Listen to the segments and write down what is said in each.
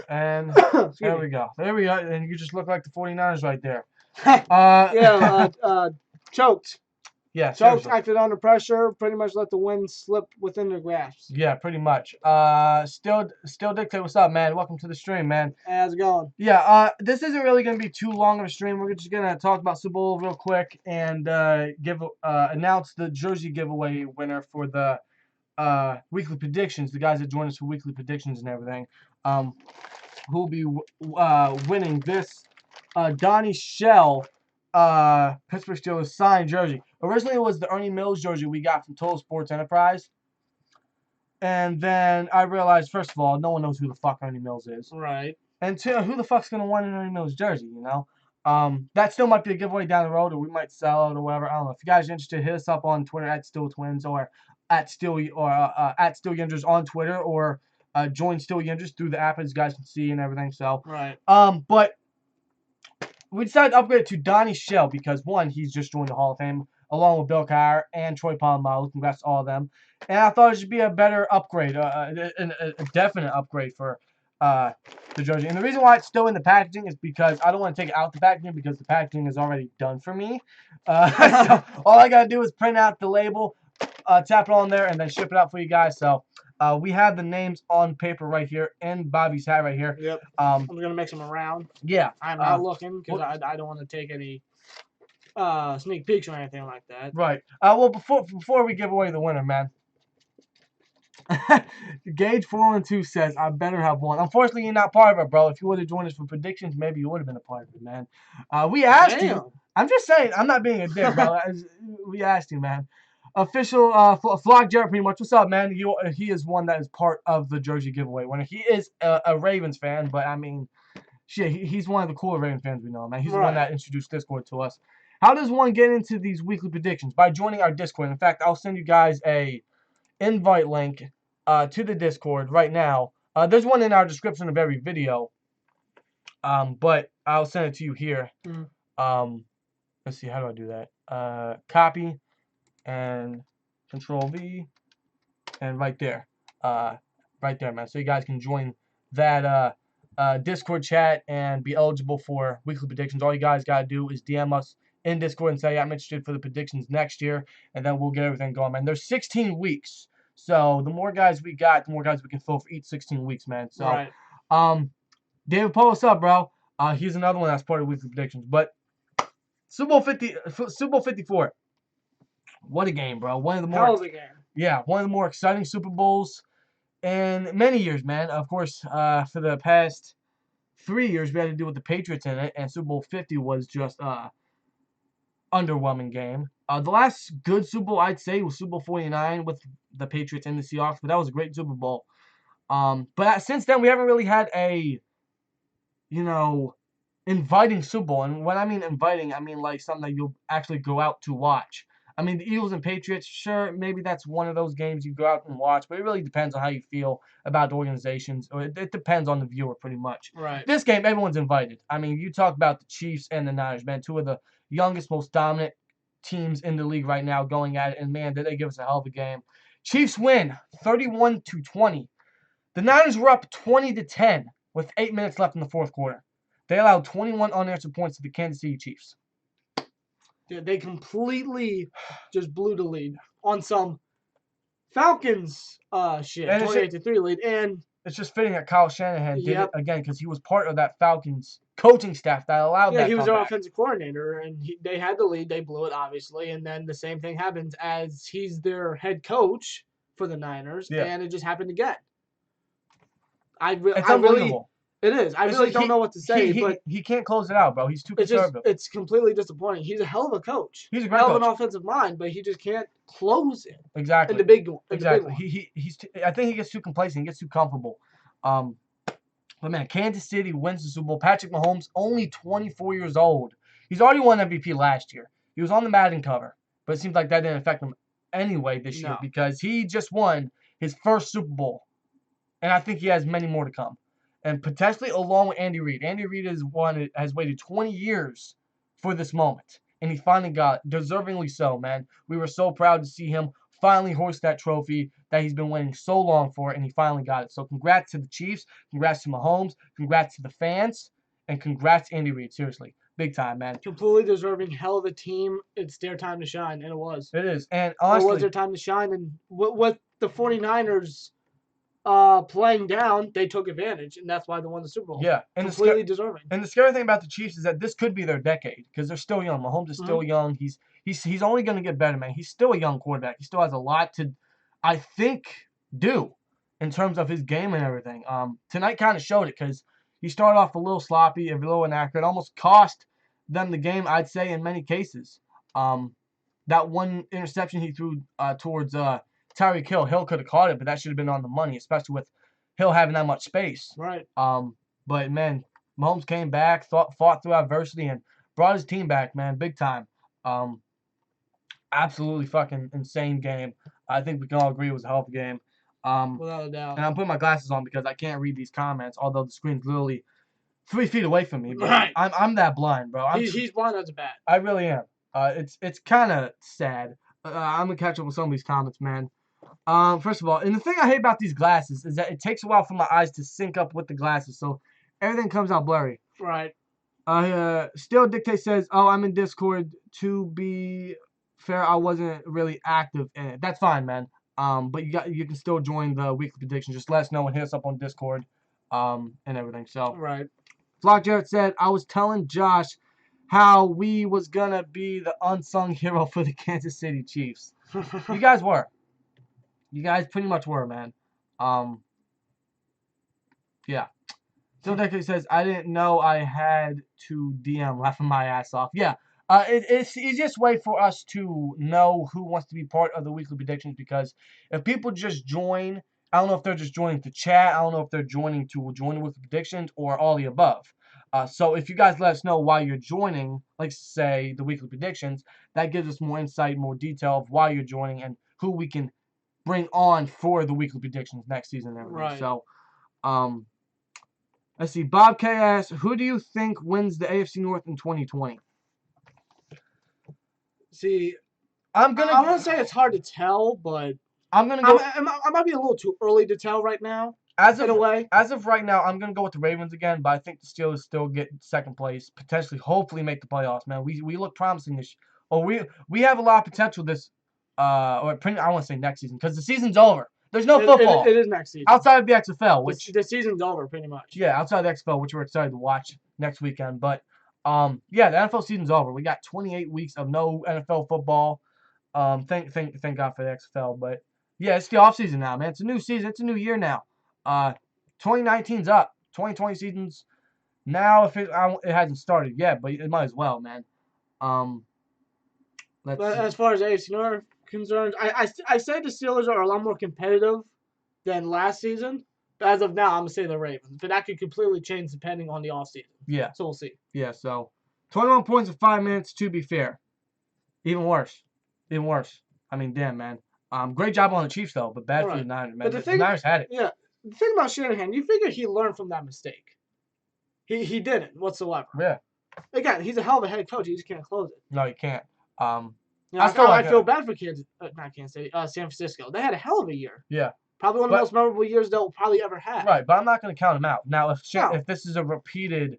And there we go. There we go. And you just look like the 49ers right there. Choked. Yeah, Choked, seriously. acted under pressure, pretty much let the win slip within their grasp. Yeah, pretty much. Still Dictate, what's up, man? Welcome to the stream, man. How's it going? Yeah, this isn't really going to be too long of a stream. We're just going to talk about Super Bowl real quick and announce the jersey giveaway winner for the weekly predictions, the guys that join us for weekly predictions and everything, who'll be winning this Donnie Shell Pittsburgh Steelers signed jersey. Originally, it was the Ernie Mills jersey we got from Total Sports Enterprise. And then I realized, first of all, no one knows who the fuck Ernie Mills is. Right. And two, who the fuck's going to want an Ernie Mills jersey, you know? That still might be a giveaway down the road, or we might sell it or whatever. I don't know. If you guys are interested, hit us up on Twitter at SteelTwins or at SteelYinders on Twitter, or join SteelYinders through the app, as you guys can see and everything. So, right. But we decided to upgrade it to Donnie Shell because, one, he's just joined the Hall of Fame along with Bill Cowher and Troy Polamalu. Congrats to all of them. And I thought it should be a better upgrade, a definite upgrade for the jersey. And the reason why it's still in the packaging is because I don't want to take it out the packaging because the packaging is already done for me. So all I got to do is print out the label, tap it on there, and then ship it out for you guys. So we have the names on paper right here in Bobby's hat right here. Yep. I'm going to mix them around. Yeah. I'm not looking because I don't want to take any sneak peeks or anything like that. Right. Well, before we give away the winner, man. Gage412 says, I better have one. Unfortunately, you're not part of it, bro. If you would have joined us for predictions, maybe you would have been a part of it, man. We asked you. I'm just saying. I'm not being a dick, bro. We asked you, man. Official Flock Jarrett, pretty much. What's up, man? He is one that is part of the jersey giveaway winner. He is a Ravens fan, but, I mean, shit, he's one of the cooler Ravens fans we know, man. He's the one that introduced Discord to us. How does one get into these weekly predictions? By joining our Discord. In fact, I'll send you guys a invite link to the Discord right now. There's one in our description of every video, but I'll send it to you here. Let's see, how do I do that? Copy and Control V, and right there, man. So you guys can join that Discord chat and be eligible for weekly predictions. All you guys got to do is DM us in Discord and say, I'm interested for the predictions next year, and then we'll get everything going, man. There's 16 weeks. So the more guys we got, the more guys we can fill for each 16 weeks, man. So, David Poe, what's up, bro? He's another one that's part of weekly predictions. But Super Bowl 54. What a game, bro! One of the more hell of a game. Yeah, one of the more exciting Super Bowls in many years, man. Of course, for the past 3 years, we had to deal with the Patriots in it, and Super Bowl 50 was just underwhelming game. The last good Super Bowl, I'd say, was Super Bowl 49 with the Patriots and the Seahawks, but that was a great Super Bowl. But since then, we haven't really had a, inviting Super Bowl. And when I mean inviting, I mean like something that you'll actually go out to watch. I mean, the Eagles and Patriots, sure, maybe that's one of those games you go out and watch, but it really depends on how you feel about the organizations. Or it depends on the viewer, pretty much. Right. This game, everyone's invited. I mean, you talk about the Chiefs and the Niners, man, two of the youngest, most dominant teams in the league right now going at it, and, man, did they give us a hell of a game. Chiefs win 31-20. The Niners were up 20-10 with 8 minutes left in the fourth quarter. They allowed 21 unanswered points to the Kansas City Chiefs. Dude, they completely just blew the lead on some Falcons shit. 28-3 lead, and it's just fitting that Kyle Shanahan did it again because he was part of that Falcons coaching staff that allowed that. Yeah, he was their offensive coordinator, and they had the lead. They blew it, obviously, and then the same thing happens as he's their head coach for the Niners, and it just happened again. It's unbelievable. It is. I really don't know what to say, but he can't close it out, bro. He's too conservative. It's completely disappointing. He's a hell of a coach. He's a great coach. Hell of an offensive mind, but he just can't close it. Exactly. In the big one. Exactly. I think he gets too complacent. He gets too comfortable. But man, Kansas City wins the Super Bowl. Patrick Mahomes, only 24 years old. He's already won MVP last year. He was on the Madden cover, but it seems like that didn't affect him anyway this year because he just won his first Super Bowl, and I think he has many more to come. And potentially along with Andy Reid. Andy Reid has waited 20 years for this moment. And he finally got it. Deservingly so, man. We were so proud to see him finally hoist that trophy. that he's been waiting so long for, and he finally got it. So congrats to the Chiefs, congrats to Mahomes, congrats to the fans, and congrats Andy Reid. Seriously, big time, man. Completely deserving, hell of a team. It's their time to shine, and it was. It is, and honestly, it was their time to shine, and what the 49ers playing down, they took advantage, and that's why they won the Super Bowl. Yeah, and completely deserving. And the scary thing about the Chiefs is that this could be their decade because they're still young. Mahomes is still young. He's only going to get better, man. He's still a young quarterback. He still has a lot to, I think, do in terms of his game and everything. Tonight kind of showed it because he started off a little sloppy, a little inaccurate, almost cost them the game, I'd say, in many cases. That one interception he threw towards Tyreek Hill. Hill could have caught it, but that should have been on the money, especially with Hill having that much space. Right. But, man, Mahomes came back, fought through adversity, and brought his team back, man, big time. Absolutely fucking insane game. I think we can all agree it was a hell of a game. Without a doubt. And I'm putting my glasses on because I can't read these comments, although the screen's literally 3 feet away from me. But right. I'm that blind, bro. He's blind as a bat. I really am. It's kind of sad. I'm going to catch up with some of these comments, man. First of all, and the thing I hate about these glasses is that it takes a while for my eyes to sync up with the glasses, so everything comes out blurry. Right. Still Dictate says, "Oh, I'm in Discord. To be fair, I wasn't really active in it. That's fine, man. But you can still join the weekly predictions. Just let us know and hit us up on Discord, and everything." So. Right. Flock Jarrett said, "I was telling Josh how we was gonna be the unsung hero for the Kansas City Chiefs. You guys were. You guys pretty much were, man. Yeah. Still Decade says, I didn't know I had to DM laughing my ass off. Yeah. It's the easiest way for us to know who wants to be part of the weekly predictions because if people just join, I don't know if they're just joining to chat. I don't know if they're joining to join the weekly predictions or all the above. So if you guys let us know why you're joining, like say the weekly predictions, that gives us more insight, more detail of why you're joining and who we can bring on for the weekly predictions next season and everything. Right. So, let's see. Bob K asks, who do you think wins the AFC North in 2020? See, I'm gonna say it's hard to tell, but I'm gonna go. I might be a little too early to tell right now. In a way, as of right now, I'm gonna go with the Ravens again, but I think the Steelers still get second place, potentially, hopefully make the playoffs. Man, we look promising this. We have a lot of potential this. I want to say next season because the season's over. There's no football. It is next season. Outside of the XFL, which the season's over pretty much. Yeah, outside of the XFL, which we're excited to watch next weekend. But yeah, the NFL season's over. We got 28 weeks of no NFL football. Thank God for the XFL. But yeah, it's the off season now, man. It's a new season. It's a new year now. 2019's up. 2020 season's now. If it hasn't started yet, but it might as well, man. But as far as AFC North concerned, I say the Steelers are a lot more competitive than last season. But as of now, I'm gonna say the Ravens. But that could completely change depending on the offseason. Yeah. So we'll see. Yeah. So 21 points in 5 minutes. To be fair, even worse. I mean, damn, man. Great job on the Chiefs though, but bad for the Niners, man. But the Niners had it. Yeah. The thing about Shanahan, you figure he learned from that mistake. He didn't whatsoever. Yeah. Again, he's a hell of a head coach. He just can't close it. No, you can't. I feel bad for San Francisco. They had a hell of a year. Yeah. Probably one of the most memorable years they'll probably ever have. Right, but I'm not going to count them out. Now, if this is a repeated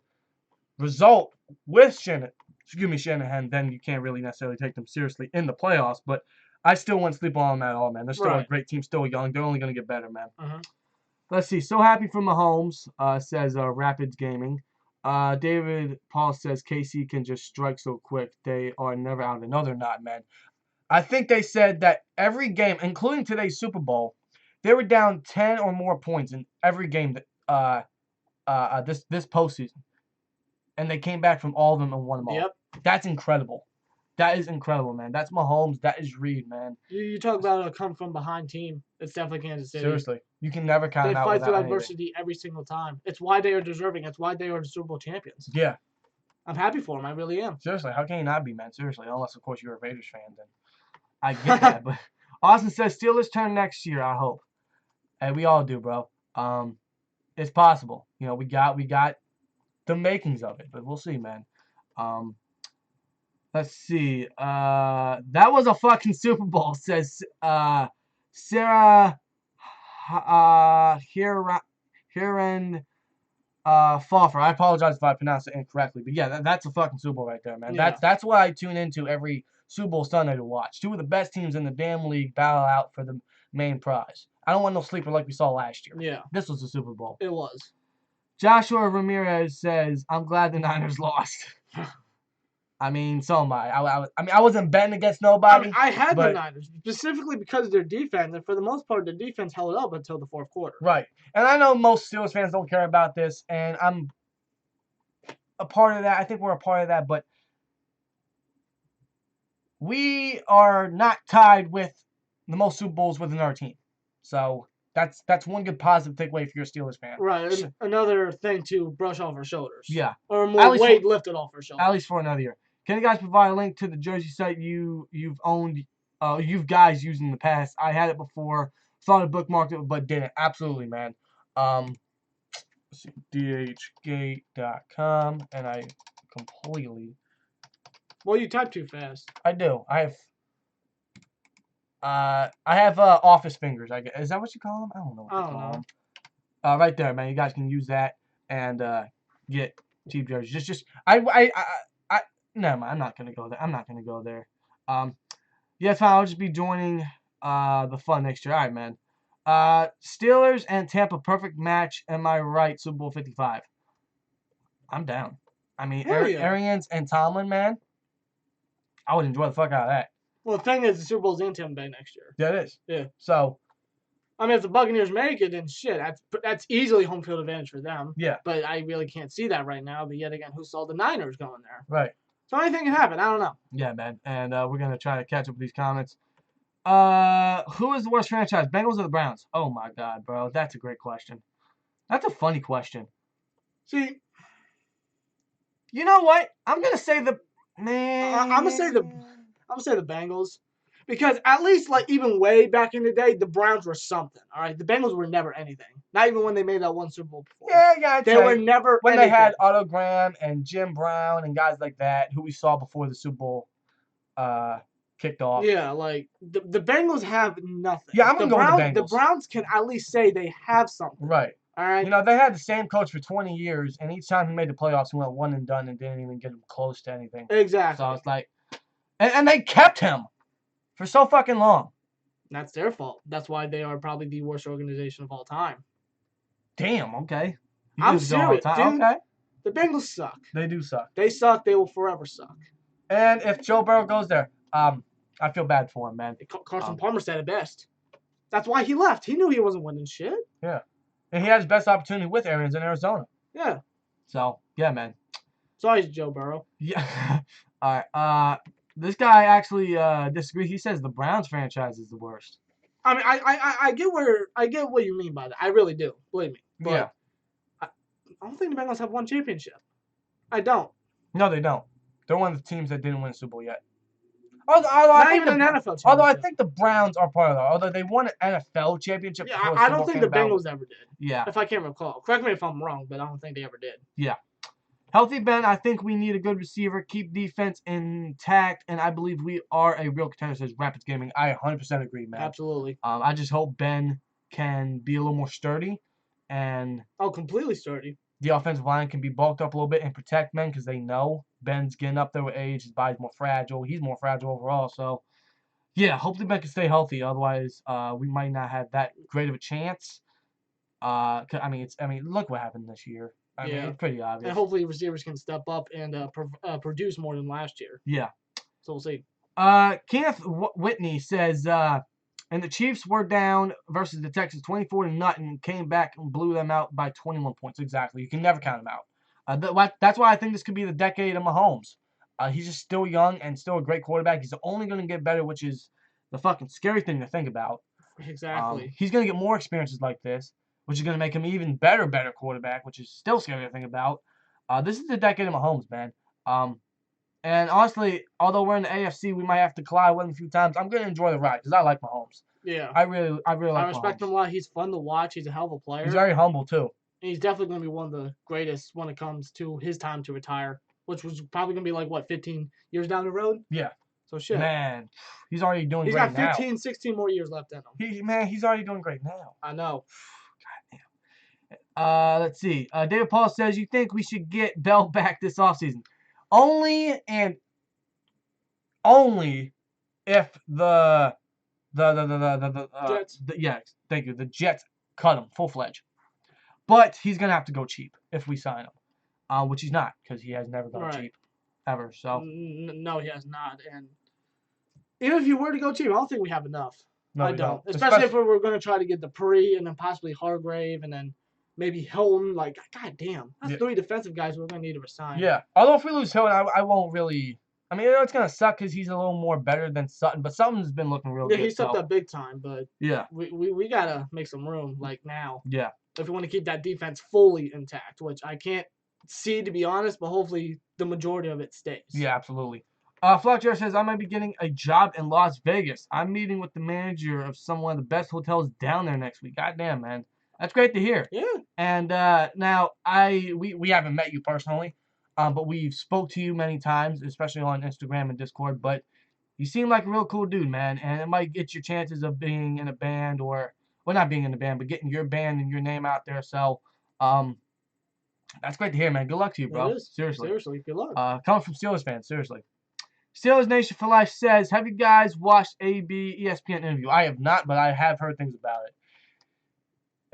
result with Shanahan, then you can't really necessarily take them seriously in the playoffs. But I still wouldn't sleep on them at all, man. They're still a great team, still young. They're only going to get better, man. Let's see. So happy for Mahomes, says Rapids Gaming. David Paul says KC can just strike so quick. They are never out of it. No, they're not, man. I think they said that every game, including today's Super Bowl, they were down 10 or more points in every game that this postseason. And they came back from all of them and won them all. Yep. That's incredible. That is incredible, man. That's Mahomes. That is Reed, man. You talk about a come-from-behind team. It's definitely Kansas City. Seriously. You can never count them out. They fight through adversity every single time. It's why they are deserving. It's why they are the Super Bowl champions. Yeah. I'm happy for them. I really am. Seriously. How can you not be, man? Seriously. Unless, of course, you're a Raiders fan. Then I get that. But Austin says Steelers turn next year, I hope. And we all do, bro. It's possible. You know, we got the makings of it. But we'll see, man. Let's see. That was a fucking Super Bowl, says Sarah Hiren Foffer. I apologize if I pronounced it incorrectly, but yeah, that's a fucking Super Bowl right there, man. Yeah. That's what I tune into every Super Bowl Sunday to watch. Two of the best teams in the damn league battle out for the main prize. I don't want no sleeper like we saw last year. Yeah. This was the Super Bowl. It was. Joshua Ramirez says, "I'm glad the Niners lost." I mean, so am I. I wasn't betting against nobody. I had the Niners specifically because of their defense, and for the most part, their defense held up until the fourth quarter. Right, and I know most Steelers fans don't care about this, and I'm a part of that. I think we're a part of that, but we are not tied with the most Super Bowls with another team. So that's one good positive takeaway if you're a Steelers fan. Right, another thing to brush off our shoulders. Yeah, or more weight lifted off our shoulders. At least for another year. Can you guys provide a link to the jersey site you've owned, you've guys used in the past? I had it before, thought I bookmarked it, but didn't. Absolutely, man. Let's see, dhgate.com, and I completely. Well, you type too fast. I do. I have office fingers. I guess. Is that what you call them? I don't know what you call them. Right there, man. You guys can use that and get cheap jerseys. Just no, man, I'm not gonna go there. Yeah, fine. I'll just be joining the fun next year. All right, man. Steelers and Tampa, perfect match. Am I right? Super Bowl 55. I'm down. I mean, Arians and Tomlin, man. I would enjoy the fuck out of that. Well, the thing is, the Super Bowl's in Tampa Bay next year. Yeah, it is. Yeah. So, I mean, if the Buccaneers make it, then shit, that's easily home field advantage for them. Yeah. But I really can't see that right now. But yet again, who saw the Niners going there? Right. So anything can happen. I don't know. Yeah, man. And we're going to try to catch up with these comments. Who is the worst franchise, Bengals or the Browns? Oh, my God, bro. That's a great question. That's a funny question. See, you know what? I'm going to say the... Man. I'm going to say the Bengals. Because at least, like, even way back in the day, the Browns were something, all right? The Bengals were never anything. Not even when they made that one Super Bowl before. Yeah, they were never when anything. They had Otto Graham and Jim Brown and guys like that who we saw before the Super Bowl kicked off. Yeah, like, the Bengals have nothing. Yeah, I'm going to go with the Bengals. The Browns can at least say they have something. Right. All right. You know, they had the same coach for 20 years, and each time he made the playoffs, he went one and done and didn't even get close to anything. Exactly. So it's like, and they kept him for so fucking long. That's their fault. That's why they are probably the worst organization of all time. Damn, okay. I'm serious, dude. Okay. The Bengals suck. They do suck. They suck. They will forever suck. And if Joe Burrow goes there, I feel bad for him, man. Carson Palmer said it best. That's why he left. He knew he wasn't winning shit. Yeah. And he had his best opportunity with Arians in Arizona. Yeah. So, yeah, man. Sorry, Joe Burrow. Yeah. All right. This guy actually disagrees. He says the Browns franchise is the worst. I mean, I get what you mean by that. I really do. Believe me. But yeah. I don't think the Bengals have won championship. I don't. No, they don't. They're one of the teams that didn't win a Super Bowl yet. Not even an NFL championship. Although I think the Browns are part of that. Although they won an NFL championship. Yeah, I don't think the Bengals ever did. Yeah. If I can't recall. Correct me if I'm wrong, but I don't think they ever did. Yeah. Healthy Ben, I think we need a good receiver, keep defense intact, and I believe we are a real contender, says Rapids Gaming. I 100% agree, man. Absolutely. I just hope Ben can be a little more sturdy and... Oh, completely sturdy. The offensive line can be bulked up a little bit and protect Ben because they know Ben's getting up there with age. His body's more fragile. He's more fragile overall. So, yeah, hopefully Ben can stay healthy. Otherwise, we might not have that great of a chance. Look what happened this year. I mean, it's pretty obvious. And hopefully receivers can step up and produce more than last year. Yeah. So we'll see. Kenneth Whitney says, and the Chiefs were down versus the Texans 24-0 and came back and blew them out by 21 points. Exactly. You can never count them out. That's why I think this could be the decade of Mahomes. He's just still young and still a great quarterback. He's only going to get better, which is the fucking scary thing to think about. Exactly. He's going to get more experiences like this, which is going to make him even better quarterback, which is still scary to think about. This is the decade of Mahomes, man. And honestly, although we're in the AFC, we might have to collide with him a few times. I'm going to enjoy the ride because I like Mahomes. Yeah. I really like Mahomes. I respect him a lot. He's fun to watch. He's a hell of a player. He's very humble, too. And he's definitely going to be one of the greatest when it comes to his time to retire, which was probably going to be 15 years down the road? Yeah. So shit. Man, he's already doing great now. He's got 15, 16 more years left in him. He's already doing great now. I know. Let's see. David Paul says, you think we should get Bell back this offseason? Only if the Jets. Thank you. The Jets cut him full-fledged. But he's going to have to go cheap if we sign him. Which he's not, because he has never gone cheap ever. So no, he has not. And even if you were to go cheap, I don't think we have enough. No, I don't. Especially if we're going to try to get the Pre and then possibly Hargrave and then maybe Hilton. Like, god damn. That's 3 defensive guys we're going to need to resign. Yeah. Although if we lose Hilton, I won't really... I mean, it's going to suck because he's a little more better than Sutton. But Sutton's been looking real good. Yeah, he stepped up big time. But yeah, we got to make some room, like, now. Yeah. If we want to keep that defense fully intact, which I can't see, to be honest, but hopefully the majority of it stays. Yeah, absolutely. Fletcher says, I might be getting a job in Las Vegas. I'm meeting with the manager of one of the best hotels down there next week. Goddamn, man. That's great to hear. Yeah. And now, we haven't met you personally, but we've spoke to you many times, especially on Instagram and Discord. But you seem like a real cool dude, man. And it might get your chances of being in a band or, well, not being in a band, but getting your band and your name out there. So, that's great to hear, man. Good luck to you, bro. It is. Seriously, good luck. Coming from Steelers fans, seriously. Steelers Nation for Life says, have you guys watched AB ESPN interview? I have not, but I have heard things about it.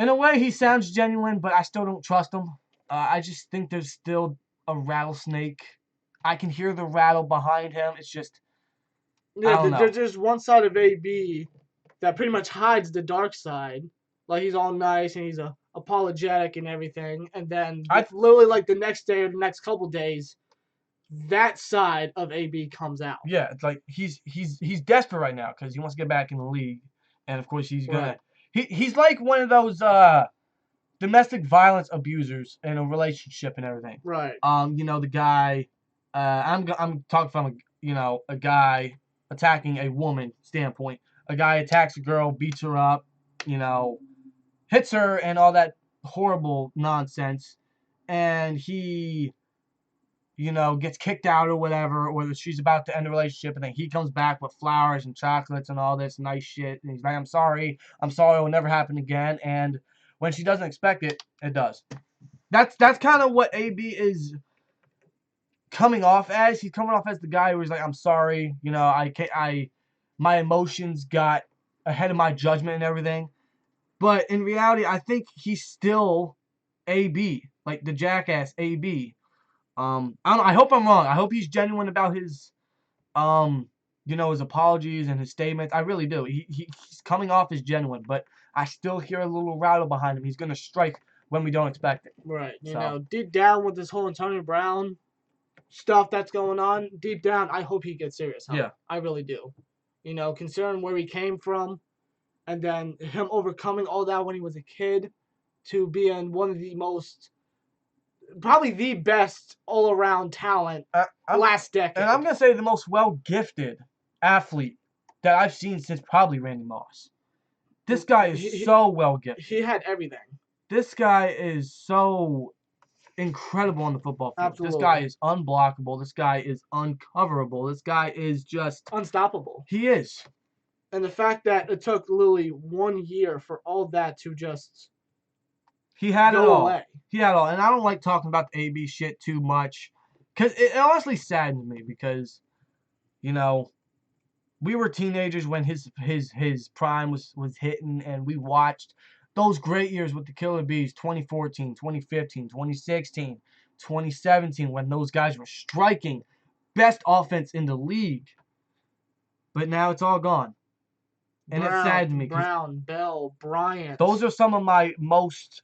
In a way, he sounds genuine, but I still don't trust him. I just think there's still a rattlesnake. I can hear the rattle behind him. It's just, I don't know. There's one side of AB that pretty much hides the dark side. Like, he's all nice and he's apologetic and everything. And then literally like the next day or the next couple days, that side of AB comes out. Yeah, it's like he's desperate right now because he wants to get back in the league, and of course he's gonna. He's like one of those domestic violence abusers in a relationship and everything. Right. The guy. I'm talking from a guy attacking a woman standpoint. A guy attacks a girl, beats her up, hits her and all that horrible nonsense, and he. Gets kicked out or whatever, or she's about to end the relationship, and then he comes back with flowers and chocolates and all this nice shit, and he's like, I'm sorry, it will never happen again, and when she doesn't expect it, it does. That's kind of what AB is coming off as. He's coming off as the guy who's like, I'm sorry, my emotions got ahead of my judgment and everything, but in reality, I think he's still AB, like the jackass AB. I don't know, I hope I'm wrong. I hope he's genuine about his, his apologies and his statements. I really do. He's coming off as genuine, but I still hear a little rattle behind him. He's gonna strike when we don't expect it. Right. Deep down with this whole Antonio Brown stuff that's going on, deep down, I hope he gets serious. Yeah. I really do. Considering where he came from, and then him overcoming all that when he was a kid, to being one of the most. Probably the best all-around talent last decade. And I'm going to say the most well-gifted athlete that I've seen since probably Randy Moss. This guy is so well-gifted. He had everything. This guy is so incredible on the football field. Absolutely. This guy is unblockable. This guy is uncoverable. This guy is just... unstoppable. He is. And the fact that it took Louis 1 year for all that to just... He had it all. He had it all. And I don't like talking about the AB shit too much. Because it honestly saddens me because, we were teenagers when his prime was hitting, and we watched those great years with the Killer Bees, 2014, 2015, 2016, 2017, when those guys were striking best offense in the league. But now it's all gone. And it saddens me. Brown, Bell, Bryant. Those are some of my most...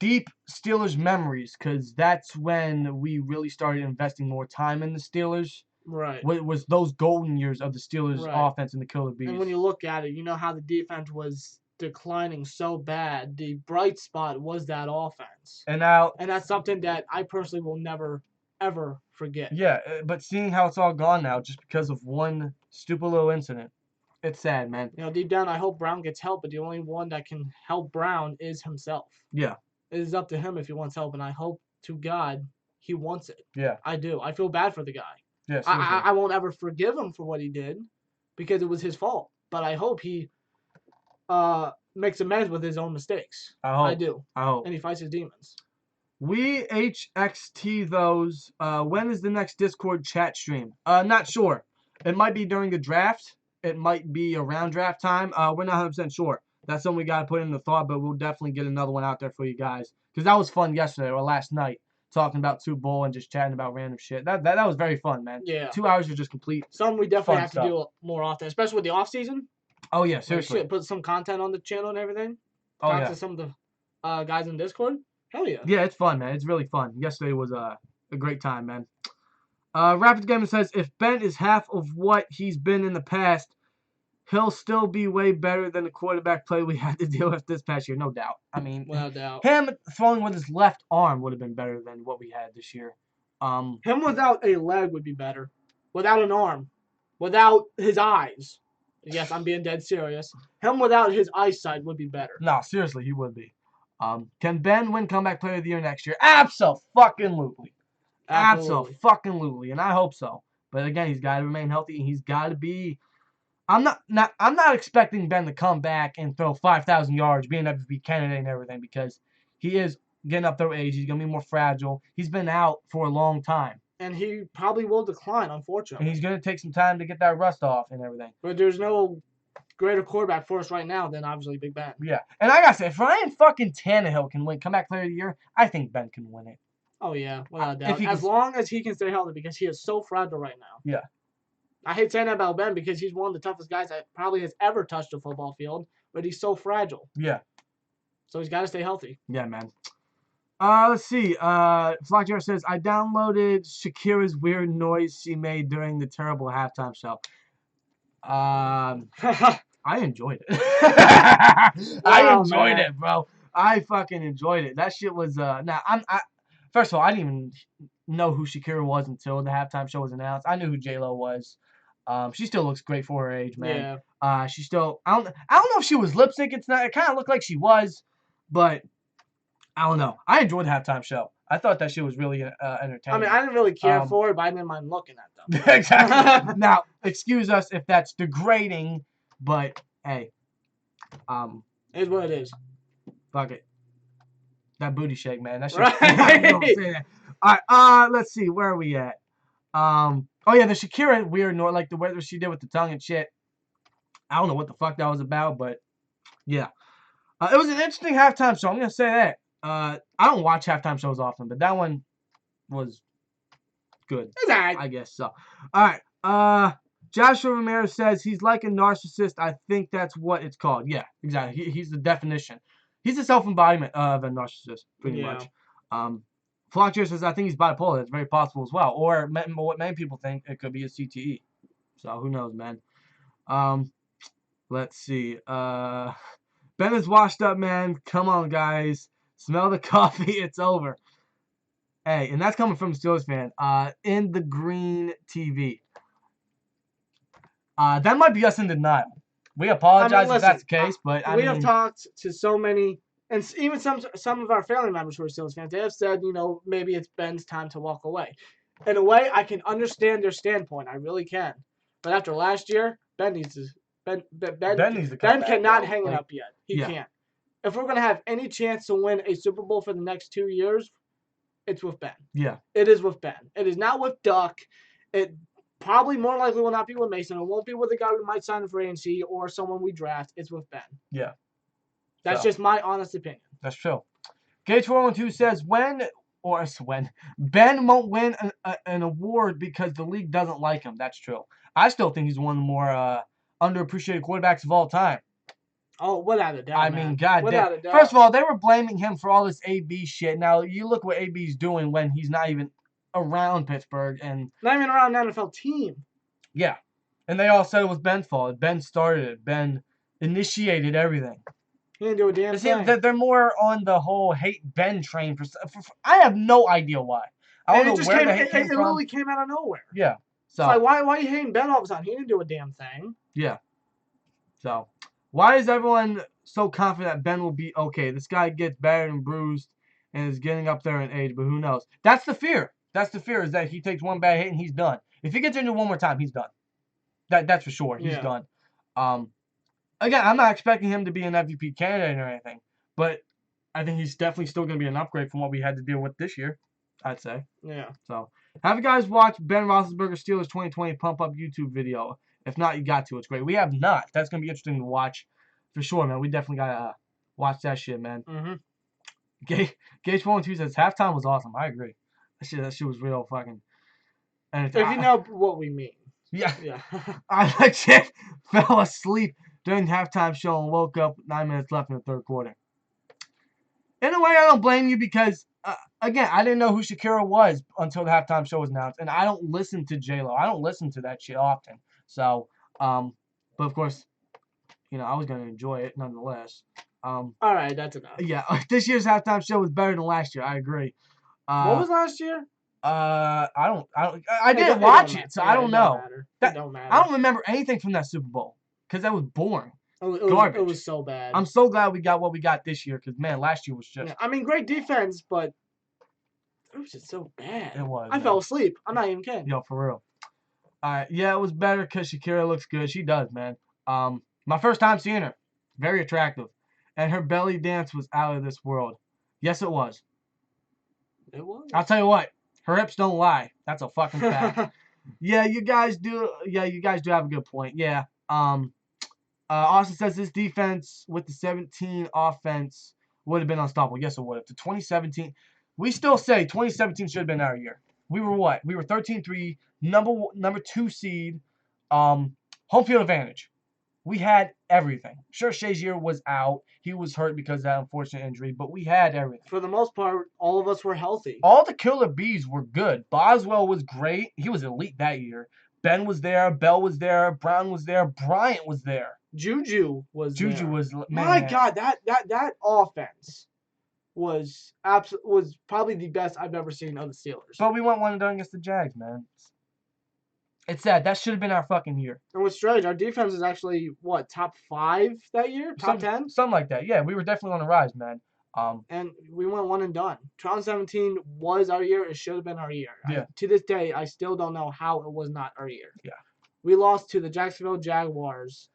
deep Steelers memories, because that's when we really started investing more time in the Steelers. Right. Was those golden years of the Steelers offense and the Killer Bees. And when you look at it, how the defense was declining so bad. The bright spot was that offense. And that's something that I personally will never, ever forget. Yeah, but seeing how it's all gone now just because of one stupid little incident. It's sad, man. Deep down, I hope Brown gets help, but the only one that can help Brown is himself. Yeah. It is up to him if he wants help, and I hope to God he wants it. Yeah. I do. I feel bad for the guy. Yeah, I won't ever forgive him for what he did because it was his fault. But I hope he makes amends with his own mistakes. I do. I hope. And he fights his demons. We HXT those. When is the next Discord chat stream? Not sure. It might be during the draft. It might be around draft time. We're not 100% sure. That's something we got to put in the thought, but we'll definitely get another one out there for you guys. Because that was fun yesterday or last night, talking about Super Bowl and just chatting about random shit. That was very fun, man. Yeah. 2 hours was just complete. Something we definitely have to do more often, especially with the offseason. Oh, yeah, seriously. Put some content on the channel and everything. Oh, Talk yeah. to some of the guys in Discord. Hell yeah. Yeah, it's fun, man. It's really fun. Yesterday was a great time, man. Rapid Gamer says, if Ben is half of what he's been in the past, he'll still be way better than the quarterback play we had to deal with this past year. No doubt. I mean, without doubt. Him throwing with his left arm would have been better than what we had this year. Him without a leg would be better. Without an arm. Without his eyes. Yes, I'm being dead serious. Him without his eyesight would be better. No, seriously, he would be. Can Ben win Comeback Player of the Year next year? Absolutely. Absolutely. And I hope so. But again, he's got to remain healthy and he's got to be. I'm not expecting Ben to come back and throw 5,000 yards, be an MVP candidate and everything, because he is getting up there with age. He's gonna be more fragile. He's been out for a long time. And he probably will decline, unfortunately. And he's gonna take some time to get that rust off and everything. But there's no greater quarterback for us right now than obviously Big Ben. Yeah. And I gotta say, if Ryan fucking Tannehill can win Comeback Player of the Year, I think Ben can win it. Oh yeah, without a doubt. As long as he can stay healthy, because he is so fragile right now. Yeah. I hate saying that about Ben because he's one of the toughest guys that probably has ever touched a football field, but he's so fragile. Yeah. So he's got to stay healthy. Yeah, man. Let's see. Flockjar says, I downloaded Shakira's weird noise she made during the terrible halftime show. I enjoyed it. I enjoyed it, bro. I fucking enjoyed it. That shit was first of all, I didn't even know who Shakira was until the halftime show was announced. I knew who J-Lo was. She still looks great for her age, man. Yeah. She still I don't know if she was lip syncing tonight. It kind of looked like she was, but I don't know. I enjoyed the halftime show. I thought that shit was really entertaining. I mean, I didn't really care for it, but I didn't mind looking at them. Exactly. Now, excuse us if that's degrading, but hey, it is what it is. Fuck it. That booty shake, man. That shit. Right. All right. Let's see. Where are we at? Oh yeah, the Shakira weird noise, like the way she did with the tongue and shit. I don't know what the fuck that was about, but yeah, it was an interesting halftime show. I'm gonna say that. I don't watch halftime shows often, but that one was good. Exactly. I guess so. All right. Joshua Ramirez says he's like a narcissist. I think that's what it's called. Yeah, exactly. He's the definition. He's a self-embodiment of a narcissist, pretty much. Flockcher says, I think he's bipolar. That's very possible as well. Or what many people think, it could be a CTE. So, who knows, man. Let's see. Ben is washed up, man. Come on, guys. Smell the coffee. It's over. Hey, and that's coming from a Steelers fan. In the green TV. That might be us in denial. We apologize if that's the case, but we have talked to so many, and even some of our family members who are Steelers fans. They have said, maybe it's Ben's time to walk away. In a way, I can understand their standpoint. I really can. But after last year, Ben needs to come Ben cannot hang it up yet. He can't. If we're gonna have any chance to win a Super Bowl for the next 2 years, it's with Ben. Yeah. It is with Ben. It is not with Duck. It probably more likely will not be with Mason. It won't be with the guy we might sign for ANC or someone we draft. It's with Ben. Yeah. That's just my honest opinion. That's true. Gage412 says, when Ben won't win an award because the league doesn't like him. That's true. I still think he's one of the more underappreciated quarterbacks of all time. Oh, without a doubt. I mean, goddamn. First of all, they were blaming him for all this AB shit. Now, you look what AB's doing when he's not even around Pittsburgh. And not even around an NFL team. Yeah. And they all said it was Ben's fault. Ben started it. Ben initiated everything. He didn't do a damn thing. They're more on the whole hate Ben train. I have no idea why. I don't know where the hate came from. It literally came out of nowhere. Yeah. So it's like, why are you hating Ben all of a sudden? He didn't do a damn thing. Yeah. So, why is everyone so confident that Ben will be okay? This guy gets battered and bruised and is getting up there in age, but who knows? That's the fear. That's the fear, is that he takes one bad hit and he's done. If he gets injured one more time, he's done. That's for sure. He's done. Again, I'm not expecting him to be an MVP candidate or anything, but I think he's definitely still going to be an upgrade from what we had to deal with this year, I'd say. Yeah. So, have you guys watched Ben Roethlisberger Steelers 2020 Pump Up YouTube video? If not, you got to. It's great. We have not. That's going to be interesting to watch for sure, man. We definitely got to watch that shit, man. Gage412 says, halftime was awesome. I agree. That shit was real fucking. And if you know what we mean. Yeah. I legit fell asleep during the halftime show and woke up 9 minutes left in the third quarter. In a way, I don't blame you because, again, I didn't know who Shakira was until the halftime show was announced. And I don't listen to J-Lo. I don't listen to that shit often. So, but of course, you know, I was going to enjoy it nonetheless. All right, that's enough. Yeah, this year's halftime show was better than last year. I agree. What was last year? I didn't watch it, so I don't know. It don't matter. I don't remember anything from that Super Bowl because that was boring. Garbage. It was so bad. I'm so glad we got what we got this year because, man, last year was just... Yeah, I mean, great defense, but it was just so bad. It was. I fell asleep. I'm not even kidding. Yo, for real. Yeah, it was better because Shakira looks good. She does, man. My first time seeing her. Very attractive. And her belly dance was out of this world. Yes, it was. It was? I'll tell you what. Her hips don't lie. That's a fucking fact. Yeah, you guys do have a good point. Yeah. Austin says this defense with the 17 offense would have been unstoppable. Yes, it would have. The 2017, we still say 2017 should have been our year. We were what? We were 13-3, number 2 seed, home field advantage. We had everything. Sure, Shazier was out. He was hurt because of that unfortunate injury, but we had everything. For the most part, all of us were healthy. All the killer bees were good. Boswell was great. He was elite that year. Ben was there. Bell was there. Brown was there. Bryant was there. Juju was there. Man. My God, that offense was probably the best I've ever seen of the Steelers. But we went 1-done against the Jags, man. It's sad. That should have been our fucking year. And what's strange, our defense is actually, what, top 5 that year? Top 10? Something like that. Yeah, we were definitely on the rise, man. And we went 1-done. 2017 was our year. It should have been our year. Yeah. To this day, I still don't know how it was not our year. Yeah. We lost to the Jacksonville Jaguars.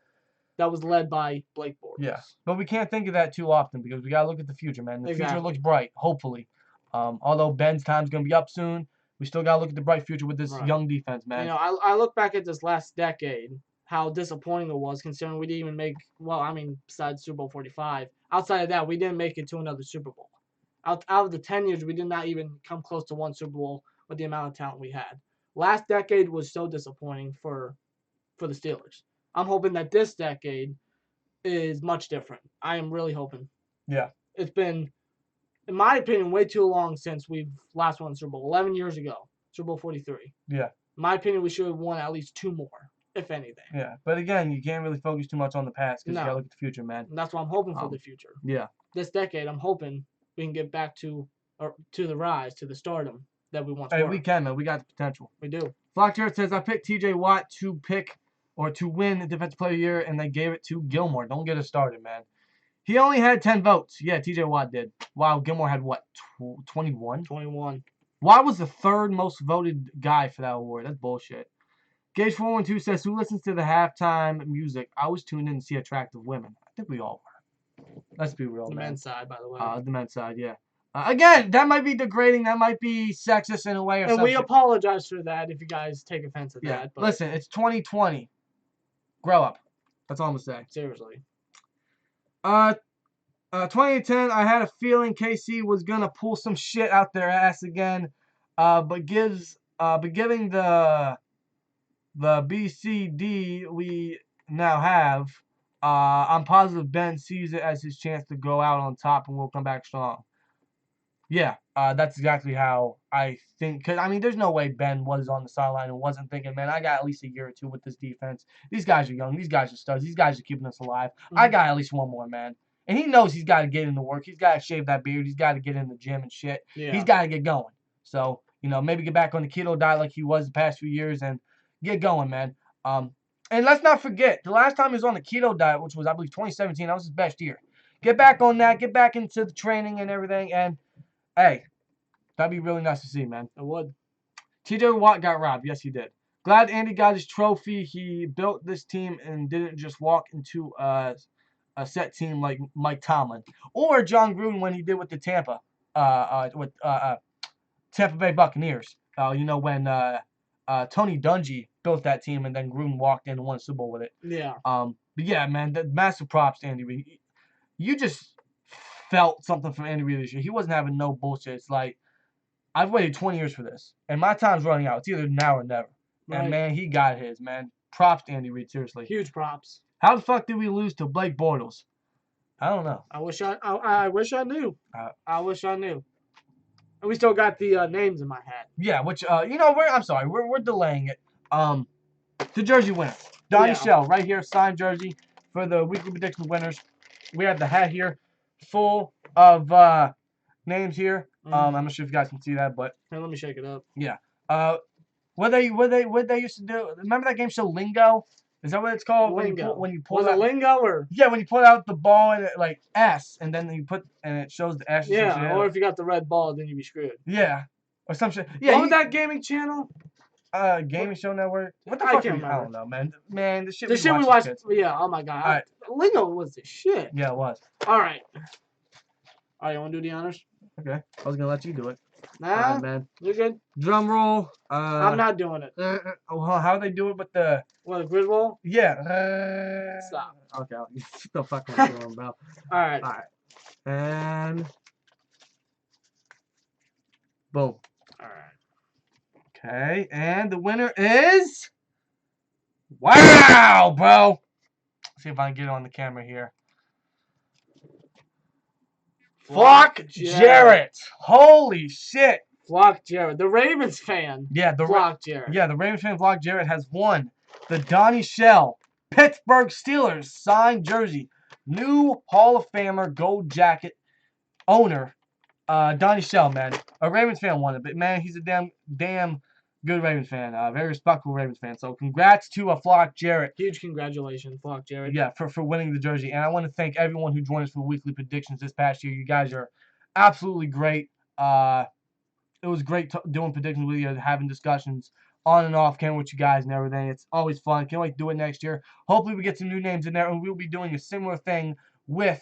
That was led by Blake Bortles. Yeah. But we can't think of that too often because we got to look at the future, man. The future looks bright, hopefully. Although Ben's time's going to be up soon, we still got to look at the bright future with this young defense, man. You know, I look back at this last decade, how disappointing it was, considering we didn't even make, besides Super Bowl 45. Outside of that, we didn't make it to another Super Bowl. Out of the 10 years, we did not even come close to one Super Bowl with the amount of talent we had. Last decade was so disappointing for the Steelers. I'm hoping that this decade is much different. I am really hoping. Yeah. It's been, in my opinion, way too long since we've last won Super Bowl. 11 years ago, Super Bowl 43. Yeah. In my opinion, we should have won at least 2 more, if anything. Yeah. But again, you can't really focus too much on the past because you got to look at the future, man. And that's what I'm hoping for the future. Yeah. This decade, I'm hoping we can get back to the rise, to the stardom that we once were. Hey, we can, man. We got the potential. We do. Flock Jared says, I picked TJ Watt to win the Defensive Player of the Year, and they gave it to Gilmore. Don't get us started, man. He only had 10 votes. Yeah, TJ Watt did. Wow, Gilmore had what, 21? 21. Watt was the 3rd most voted guy for that award. That's bullshit. Gage412 says, who listens to the halftime music? I was tuned in to see attractive women. I think we all were. Let's be real, man. The men's side, by the way. The men's side, yeah. Again, that might be degrading. That might be sexist in a way or something. And we apologize for that if you guys take offense at that. But listen, it's 2020. Grow up. That's all I'm going to say. Seriously. 2010, I had a feeling KC was going to pull some shit out their ass again. But giving the BCD we now have, I'm positive Ben sees it as his chance to go out on top and we'll come back strong. Yeah, that's exactly how I think. Because, I mean, there's no way Ben was on the sideline and wasn't thinking, man, I got at least a year or 2 with this defense. These guys are young. These guys are studs. These guys are keeping us alive. Mm-hmm. I got at least 1 more, man. And he knows he's got to get into work. He's got to shave that beard. He's got to get in the gym and shit. Yeah. He's got to get going. So, you know, maybe get back on the keto diet like he was the past few years and get going, man. And let's not forget, the last time he was on the keto diet, which was, I believe, 2017, that was his best year. Get back on that. Get back into the training and everything. And, hey, that'd be really nice to see, man. It would. TJ Watt got robbed. Yes, he did. Glad Andy got his trophy. He built this team and didn't just walk into a set team like Mike Tomlin or John Gruden when he did with the Tampa Bay Buccaneers. When Tony Dungy built that team and then Gruden walked in and won a Super Bowl with it. Yeah. But yeah, man, massive props to Andy Reid. You just felt something from Andy Reid this year. He wasn't having no bullshit. It's like, I've waited 20 years for this, and my time's running out. It's either now or never. Right. And, man, he got his, man. Props to Andy Reid, seriously. Huge props. How the fuck did we lose to Blake Bortles? I don't know. I wish I knew. I wish I knew. And we still got the names in my head. Yeah, which, we're delaying it. The jersey winner. Donnie Shell, right here, signed jersey for the weekly prediction winners. We have the hat here full of names here. I'm not sure if you guys can see that, but here, let me shake it up. Yeah. What they used to do? Remember that game show Lingo? Is that what it's called? Lingo. When you pull was out, it Lingo or? Yeah, when you pull out the ball and it like S, and then you put and it shows the S. Yeah, or if you got the red ball, then you'd be screwed. Yeah, or some shit. Yeah. What was that gaming channel? Gaming show network. What the fuck? I don't know, man. Man, the shit we watched. Yeah. Oh my god. All right. Lingo was the shit. Yeah, it was. All right. All right, you want to do the honors? Okay. I was gonna let you do it. Nah, man. You're good. Drum roll. I'm not doing it. How do they do it with the? What, a grid roll? Yeah. Stop. Okay. The fuck am I doing, bro? All right. And boom. All right. Okay, and the winner is. Wow, bro. Let's see if I can get it on the camera here. Flock Jarrett. Holy shit. Flock Jarrett. The Ravens fan. Yeah, Flock Jarrett. Yeah, the Ravens fan Flock Jarrett has won the Donnie Shell Pittsburgh Steelers signed jersey. New Hall of Famer gold jacket owner, Donnie Shell, man. A Ravens fan won it, but man, he's a damn good Ravens fan. Very respectful Ravens fan. So congrats to Flock Jarrett. Huge congratulations, Flock Jarrett. Yeah, for winning the jersey. And I want to thank everyone who joined us for weekly predictions this past year. You guys are absolutely great. It was great doing predictions with you, having discussions on and off camera with you guys and everything. It's always fun. Can't wait to do it next year. Hopefully we get some new names in there, and we'll be doing a similar thing with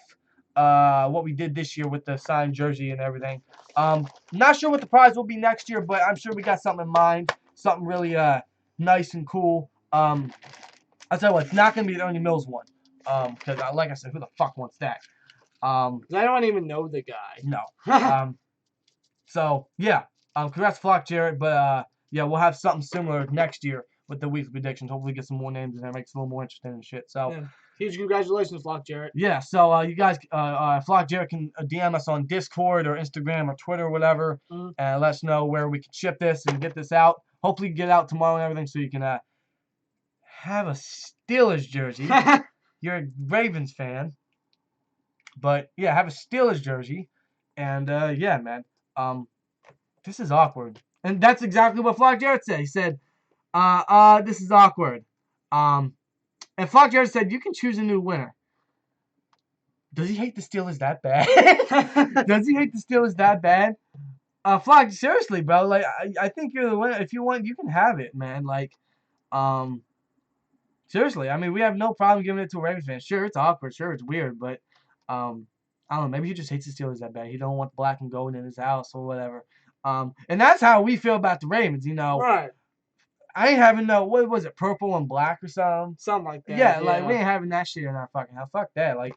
what we did this year with the signed jersey and everything. Not sure what the prize will be next year, but I'm sure we got something in mind. Something really nice and cool. I'll tell you what, it's not going to be the Ernie Mills one. Because, like I said, who the fuck wants that? I don't even know the guy. No. So, yeah. Congrats, Flock Jarrett. But, yeah, we'll have something similar next year with the weekly predictions. Hopefully get some more names in there. Makes it a little more interesting and shit. So, yeah. Huge congratulations, Flock Jarrett. Yeah, so you guys, Flock Jarrett can DM us on Discord or Instagram or Twitter or whatever, and let us know where we can ship this and get this out. Hopefully get it out tomorrow and everything so you can have a Steelers jersey. You're a Ravens fan. But, yeah, have a Steelers jersey. And, yeah, man. This is awkward. And that's exactly what Flock Jarrett said. He said, this is awkward. And Flock Jarrett said, you can choose a new winner. Does he hate the Steelers that bad? Does he hate the Steelers that bad? Flock, seriously, bro. Like, I think you're the winner. If you want, you can have it, man. Like, seriously. I mean, we have no problem giving it to a Ravens fan. Sure, it's awkward. Sure, it's weird. But, I don't know. Maybe he just hates the Steelers that bad. He don't want black and gold in his house or whatever. And that's how we feel about the Ravens, you know. Right. I ain't having no, what was it, purple and black or something? Something like that. Yeah, like, we ain't having that shit in our fucking house. Fuck that. Like,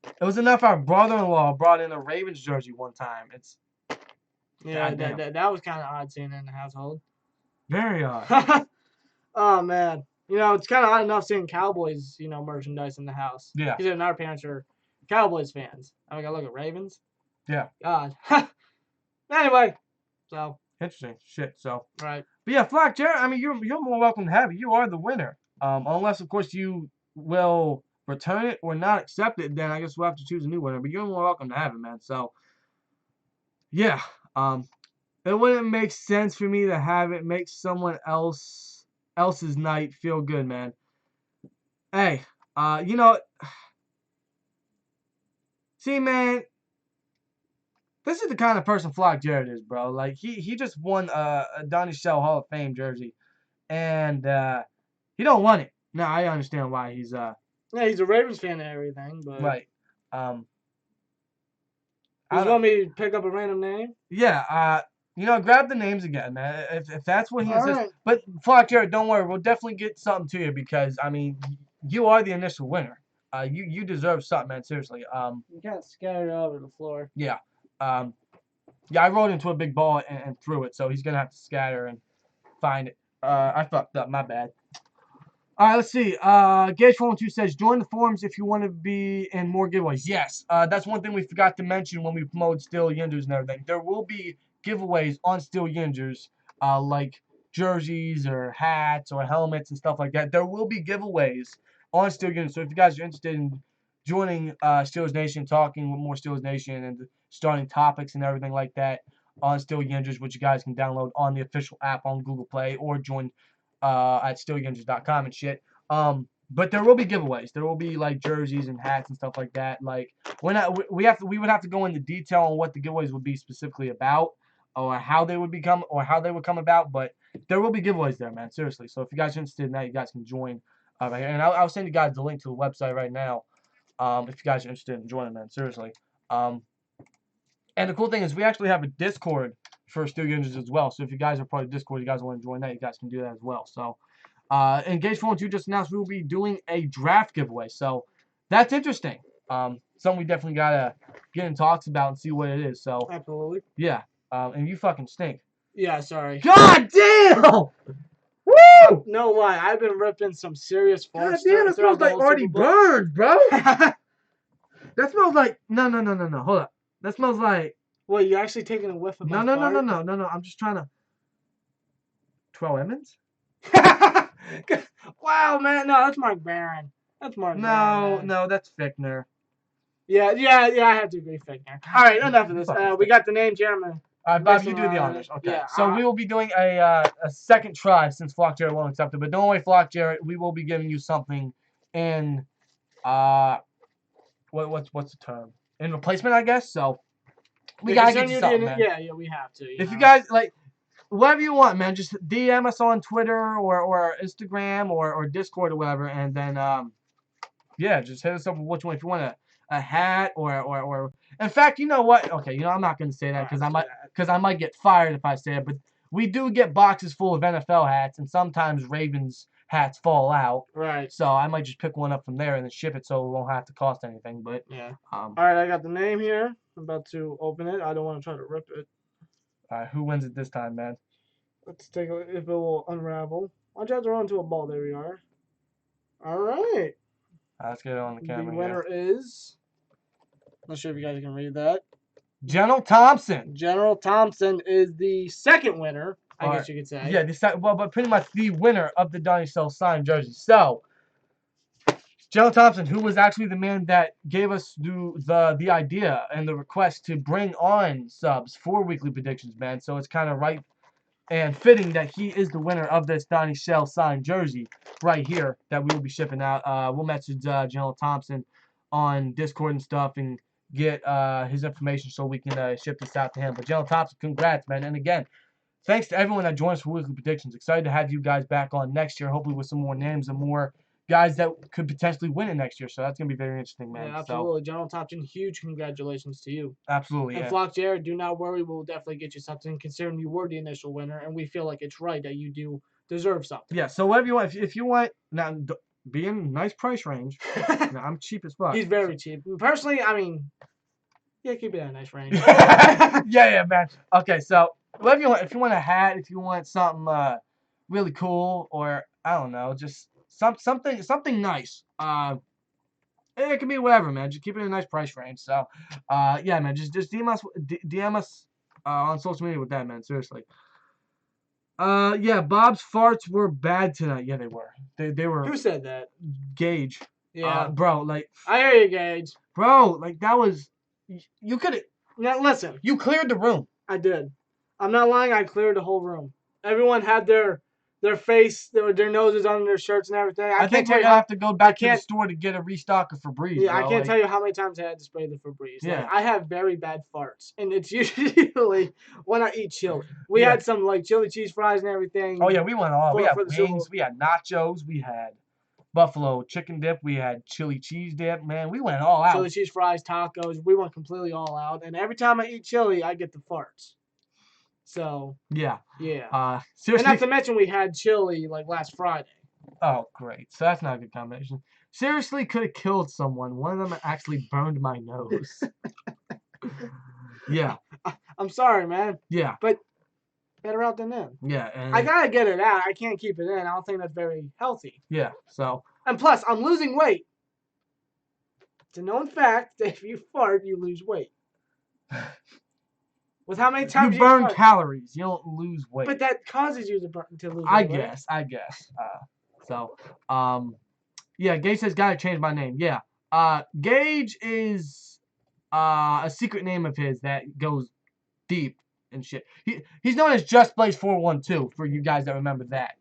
it was enough our brother-in-law brought in a Ravens jersey one time. It's... Yeah, that was kind of odd seeing it in the household. Very odd. Oh, man. You know, it's kind of odd enough seeing Cowboys, you know, merchandise in the house. Yeah. Because our parents are Cowboys fans. I gotta look at Ravens. Yeah. God. Anyway, so... Interesting shit, so. Right. But yeah, Flock Jarrett, I mean, you're more welcome to have it. You are the winner. Unless, of course, you will return it or not accept it, then I guess we'll have to choose a new winner. But you're more welcome to have it, man. So, yeah. It wouldn't make sense for me to have it make someone else's night feel good, man. Hey, you know, see, man, This is the kind of person Flock Jarrett is, bro. Like he just won a Donnie Shell Hall of Fame jersey, and he don't want it. Now I understand why he's Yeah, he's a Ravens fan and everything, but right. You just want me to pick up a random name? Yeah. Grab the names again, man. If that's what he insists. Right. But Flock Jarrett, don't worry. We'll definitely get something to you because I mean, you are the initial winner. You deserve something, man. Seriously. You kind of scattered it all over the floor. Yeah. I rolled into a big ball and threw it, so he's gonna have to scatter and find it. I fucked up. My bad. All right, let's see. Gage412 says, join the forums if you want to be in more giveaways. Yes, that's one thing we forgot to mention when we promoted Steel Yinders and everything. There will be giveaways on Steel Yinders, like jerseys or hats or helmets and stuff like that. There will be giveaways on Steel Yinders. So if you guys are interested in joining Steelers Nation, talking with more Steelers Nation and starting topics and everything like that on Steel Yinders, which you guys can download on the official app on Google Play or join at steelyinders.com and shit. But there will be giveaways. There will be like jerseys and hats and stuff like that. Like we would have to go into detail on what the giveaways would be specifically about, or how they would come about. But there will be giveaways there, man. Seriously. So if you guys are interested in that, you guys can join right here. And I'll send you guys the link to the website right now. If you guys are interested in joining, man. Seriously. And the cool thing is we actually have a Discord for Steel Yinders as well. So if you guys are part of Discord, you guys want to join that, you guys can do that as well. So, Engage Phone 2 just announced we will be doing a draft giveaway. So that's interesting. Something we definitely gotta get in talks about and see what it is. So absolutely. Yeah. And you fucking stink. Yeah, sorry. God damn! Woo! No lie, I've been ripping some serious farts. God damn, it smells like already burned, bro. That smells like no. Hold up. That smells like. What, you actually taking a whiff of my fart? No. I'm just trying to. 12 Emmons? Wow, man. No, that's Mark Barron. That's Mark Barron. No, that's Fickner. Yeah, I have to agree, Fickner. All right, enough of this. We got the name, Jeremy. All right, Bob, you do the honors. Okay. Yeah, so we will be doing a second try since Flock Jarrett won't accept it. But don't worry, Flock Jarrett. We will be giving you something in what's the term? In replacement, I guess. So we gotta get you something, man. Yeah, we have to. If you guys like, whatever you want, man, just DM us on Twitter or Instagram or Discord or whatever, and then just hit us up with which one. If you want a hat or in fact, you know what? Okay, I'm not gonna say that because I might get fired if I say it. But we do get boxes full of NFL hats, and sometimes Ravens hats fall out. Right. So I might just pick one up from there and then ship it, so it won't have to cost anything. But yeah. All right, I got the name here. I'm about to open it. I don't want to try to rip it. All right, who wins it this time, man? Let's take a look if it will unravel. I'll try to run into a ball. There we are. All right. Let's get it on the camera. The winner is. Not sure if you guys can read that. General Thompson. General Thompson is the second winner, I guess you could say. Yeah, but pretty much the winner of the Donnie Shell signed jersey. So, General Thompson, who was actually the man that gave us the idea and the request to bring on subs for weekly predictions, man. So it's kind of right and fitting that he is the winner of this Donnie Shell signed jersey right here that we will be shipping out. We'll message General Thompson on Discord and stuff and get his information so we can ship this out to him. But General Thompson, congrats, man. And again, thanks to everyone that joins for weekly predictions. Excited to have you guys back on next year, hopefully with some more names and more guys that could potentially win it next year. So that's going to be very interesting, man. Yeah, absolutely. So, General Thompson, huge congratulations to you. Absolutely, And Flock Jarrett, do not worry. We'll definitely get you something, considering you were the initial winner, and we feel like it's right that you do deserve something. Yeah, so whatever you want. If you want, now, be in a nice price range. Now, I'm cheap as fuck. He's very cheap. Personally, I mean, yeah, keep it at a nice range. yeah, man. Okay, so whatever you want. If you want a hat, if you want something really cool, or I don't know, just something nice. It can be whatever, man. Just keep it in a nice price range. So, yeah, man. Just DM us on social media with that, man. Seriously. Yeah, Bob's farts were bad tonight. Yeah, they were. They were. Who said that? Gage. Yeah, bro. Like. I hear you, Gage. Bro, like that was. You could. Now listen. You cleared the room. I did. I'm not lying. I cleared the whole room. Everyone had their their face, their noses on their shirts and everything. I think we're gonna have to go back to the store to get a restock of Febreze. Yeah, bro. I can't tell you how many times I had to spray the Febreze. Yeah. Like, I have very bad farts, and it's usually when I eat chili. We had some like chili cheese fries and everything. Oh yeah, we went all. We had wings, we had nachos, we had buffalo chicken dip, we had chili cheese dip. Man, we went all out. Chili cheese fries, tacos. We went completely all out, and every time I eat chili, I get the farts. So yeah. Seriously. And not to mention we had chili like last Friday. Oh, great. So that's not a good combination. Seriously, could have killed someone. One of them actually burned my nose. Yeah. I'm sorry, man. Yeah. But better out than in. Yeah. And I gotta get it out. I can't keep it in. I don't think that's very healthy. Yeah. So. And plus, I'm losing weight. It's a known fact that if you fart, you lose weight. With how many times you burn calories, you don't lose weight. But that causes you to lose weight. I guess. Yeah, Gage says, gotta change my name. Yeah. Gage is a secret name of his that goes deep and shit. He's known as Just Blaze 412 for you guys that remember that.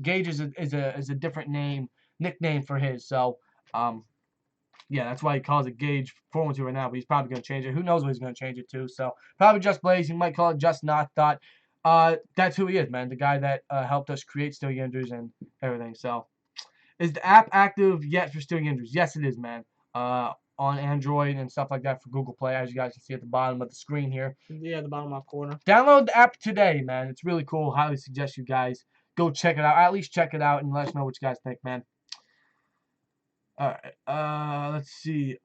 Gage is a different nickname for his. So yeah, that's why he calls it Gage 412 right now, but he's probably going to change it. Who knows what he's going to change it to. So, probably Just Blaze. He might call it Just Not Thought. That's who he is, man. The guy that helped us create Steal Yinders and everything. So, is the app active yet for Steal Yinders? Yes, it is, man. On Android and stuff like that for Google Play, as you guys can see at the bottom of the screen here. Yeah, the bottom left corner. Download the app today, man. It's really cool. Highly suggest you guys go check it out. At least check it out and let us know what you guys think, man. Alright, let's see.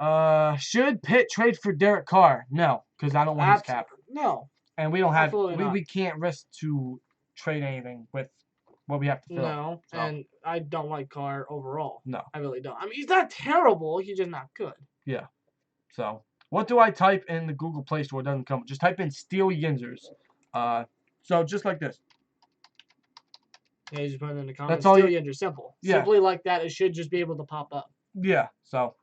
Should Pitt trade for Derek Carr? No, because I don't want his cap. No. And we don't have, we can't risk to trade anything with what we have to fill. No, so. And I don't like Carr overall. No. I really don't. I mean, he's not terrible. He's just not good. Yeah. So, what do I type in the Google Play Store? It doesn't come. Just type in Steal Yinzers. So, just like this. Yeah, you just put it in the comments. That's all. Steal Yinzers, simple. Yeah. Simply like that, it should just be able to pop up. Yeah, so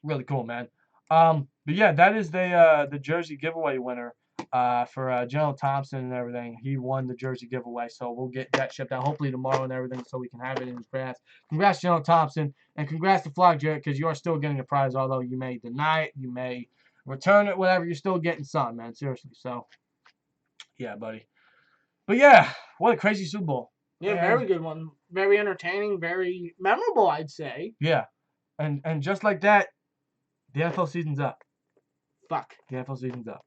really cool, man. But yeah, that is the jersey giveaway winner for General Thompson and everything. He won the jersey giveaway, so we'll get that shipped out hopefully tomorrow and everything, so we can have it in his grass. Congrats, General Thompson, and congrats to Flock Jarrett, because you are still getting a prize, although you may deny it, you may return it, whatever. You're still getting some, man. Seriously. So yeah, buddy. But yeah, what a crazy Super Bowl. Yeah, very good one. Very entertaining, very memorable, I'd say. Yeah. And just like that, the NFL season's up. Fuck. The NFL season's up.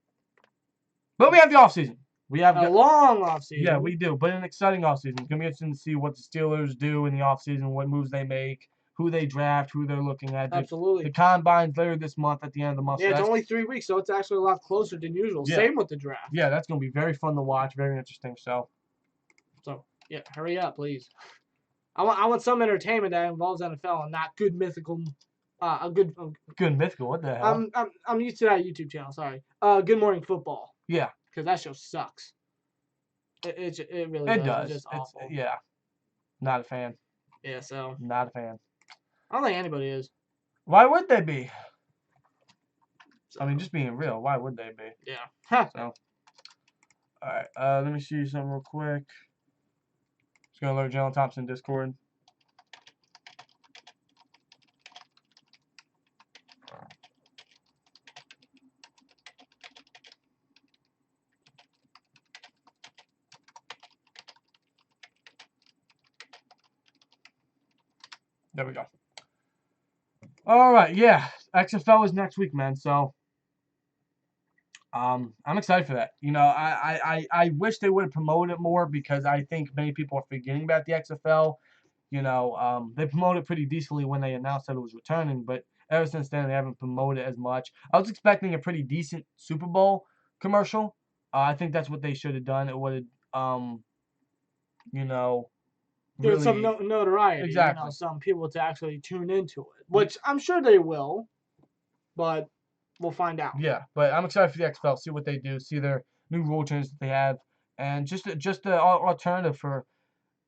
But we have the offseason. We have a long offseason. Yeah, we do. But an exciting offseason. It's going to be interesting to see what the Steelers do in the offseason, what moves they make, who they draft, who they're looking at. Absolutely. The combine's later this month at the end of the month. Yeah, so it's only 3 weeks, so it's actually a lot closer than usual. Yeah. Same with the draft. Yeah, that's going to be very fun to watch, very interesting. So yeah, hurry up, please. I want some entertainment that involves NFL and not good mythical. Good mythical. What the hell? I'm used to that YouTube channel. Sorry. Good Morning Football. Yeah. Because that show sucks. It really does. It's just awful. Yeah. Not a fan. Yeah. So. Not a fan. I don't think anybody is. Why would they be? I mean, just being real. Why would they be? Yeah. Huh. So. All right. Let me see something real quick. Just gonna alert Jalen Thompson Discord. There we go. All right, yeah. XFL is next week, man. So I'm excited for that. You know, I wish they would have promoted it more, because I think many people are forgetting about the XFL. You know, they promoted it pretty decently when they announced that it was returning, but ever since then they haven't promoted it as much. I was expecting a pretty decent Super Bowl commercial. I think that's what they should have done. It would have, you know, really, some notoriety. Exactly. You know, some people to actually tune into it, which I'm sure they will, but we'll find out. Yeah, but I'm excited for the XFL. See what they do. See their new rule changes that they have, and just the alternative for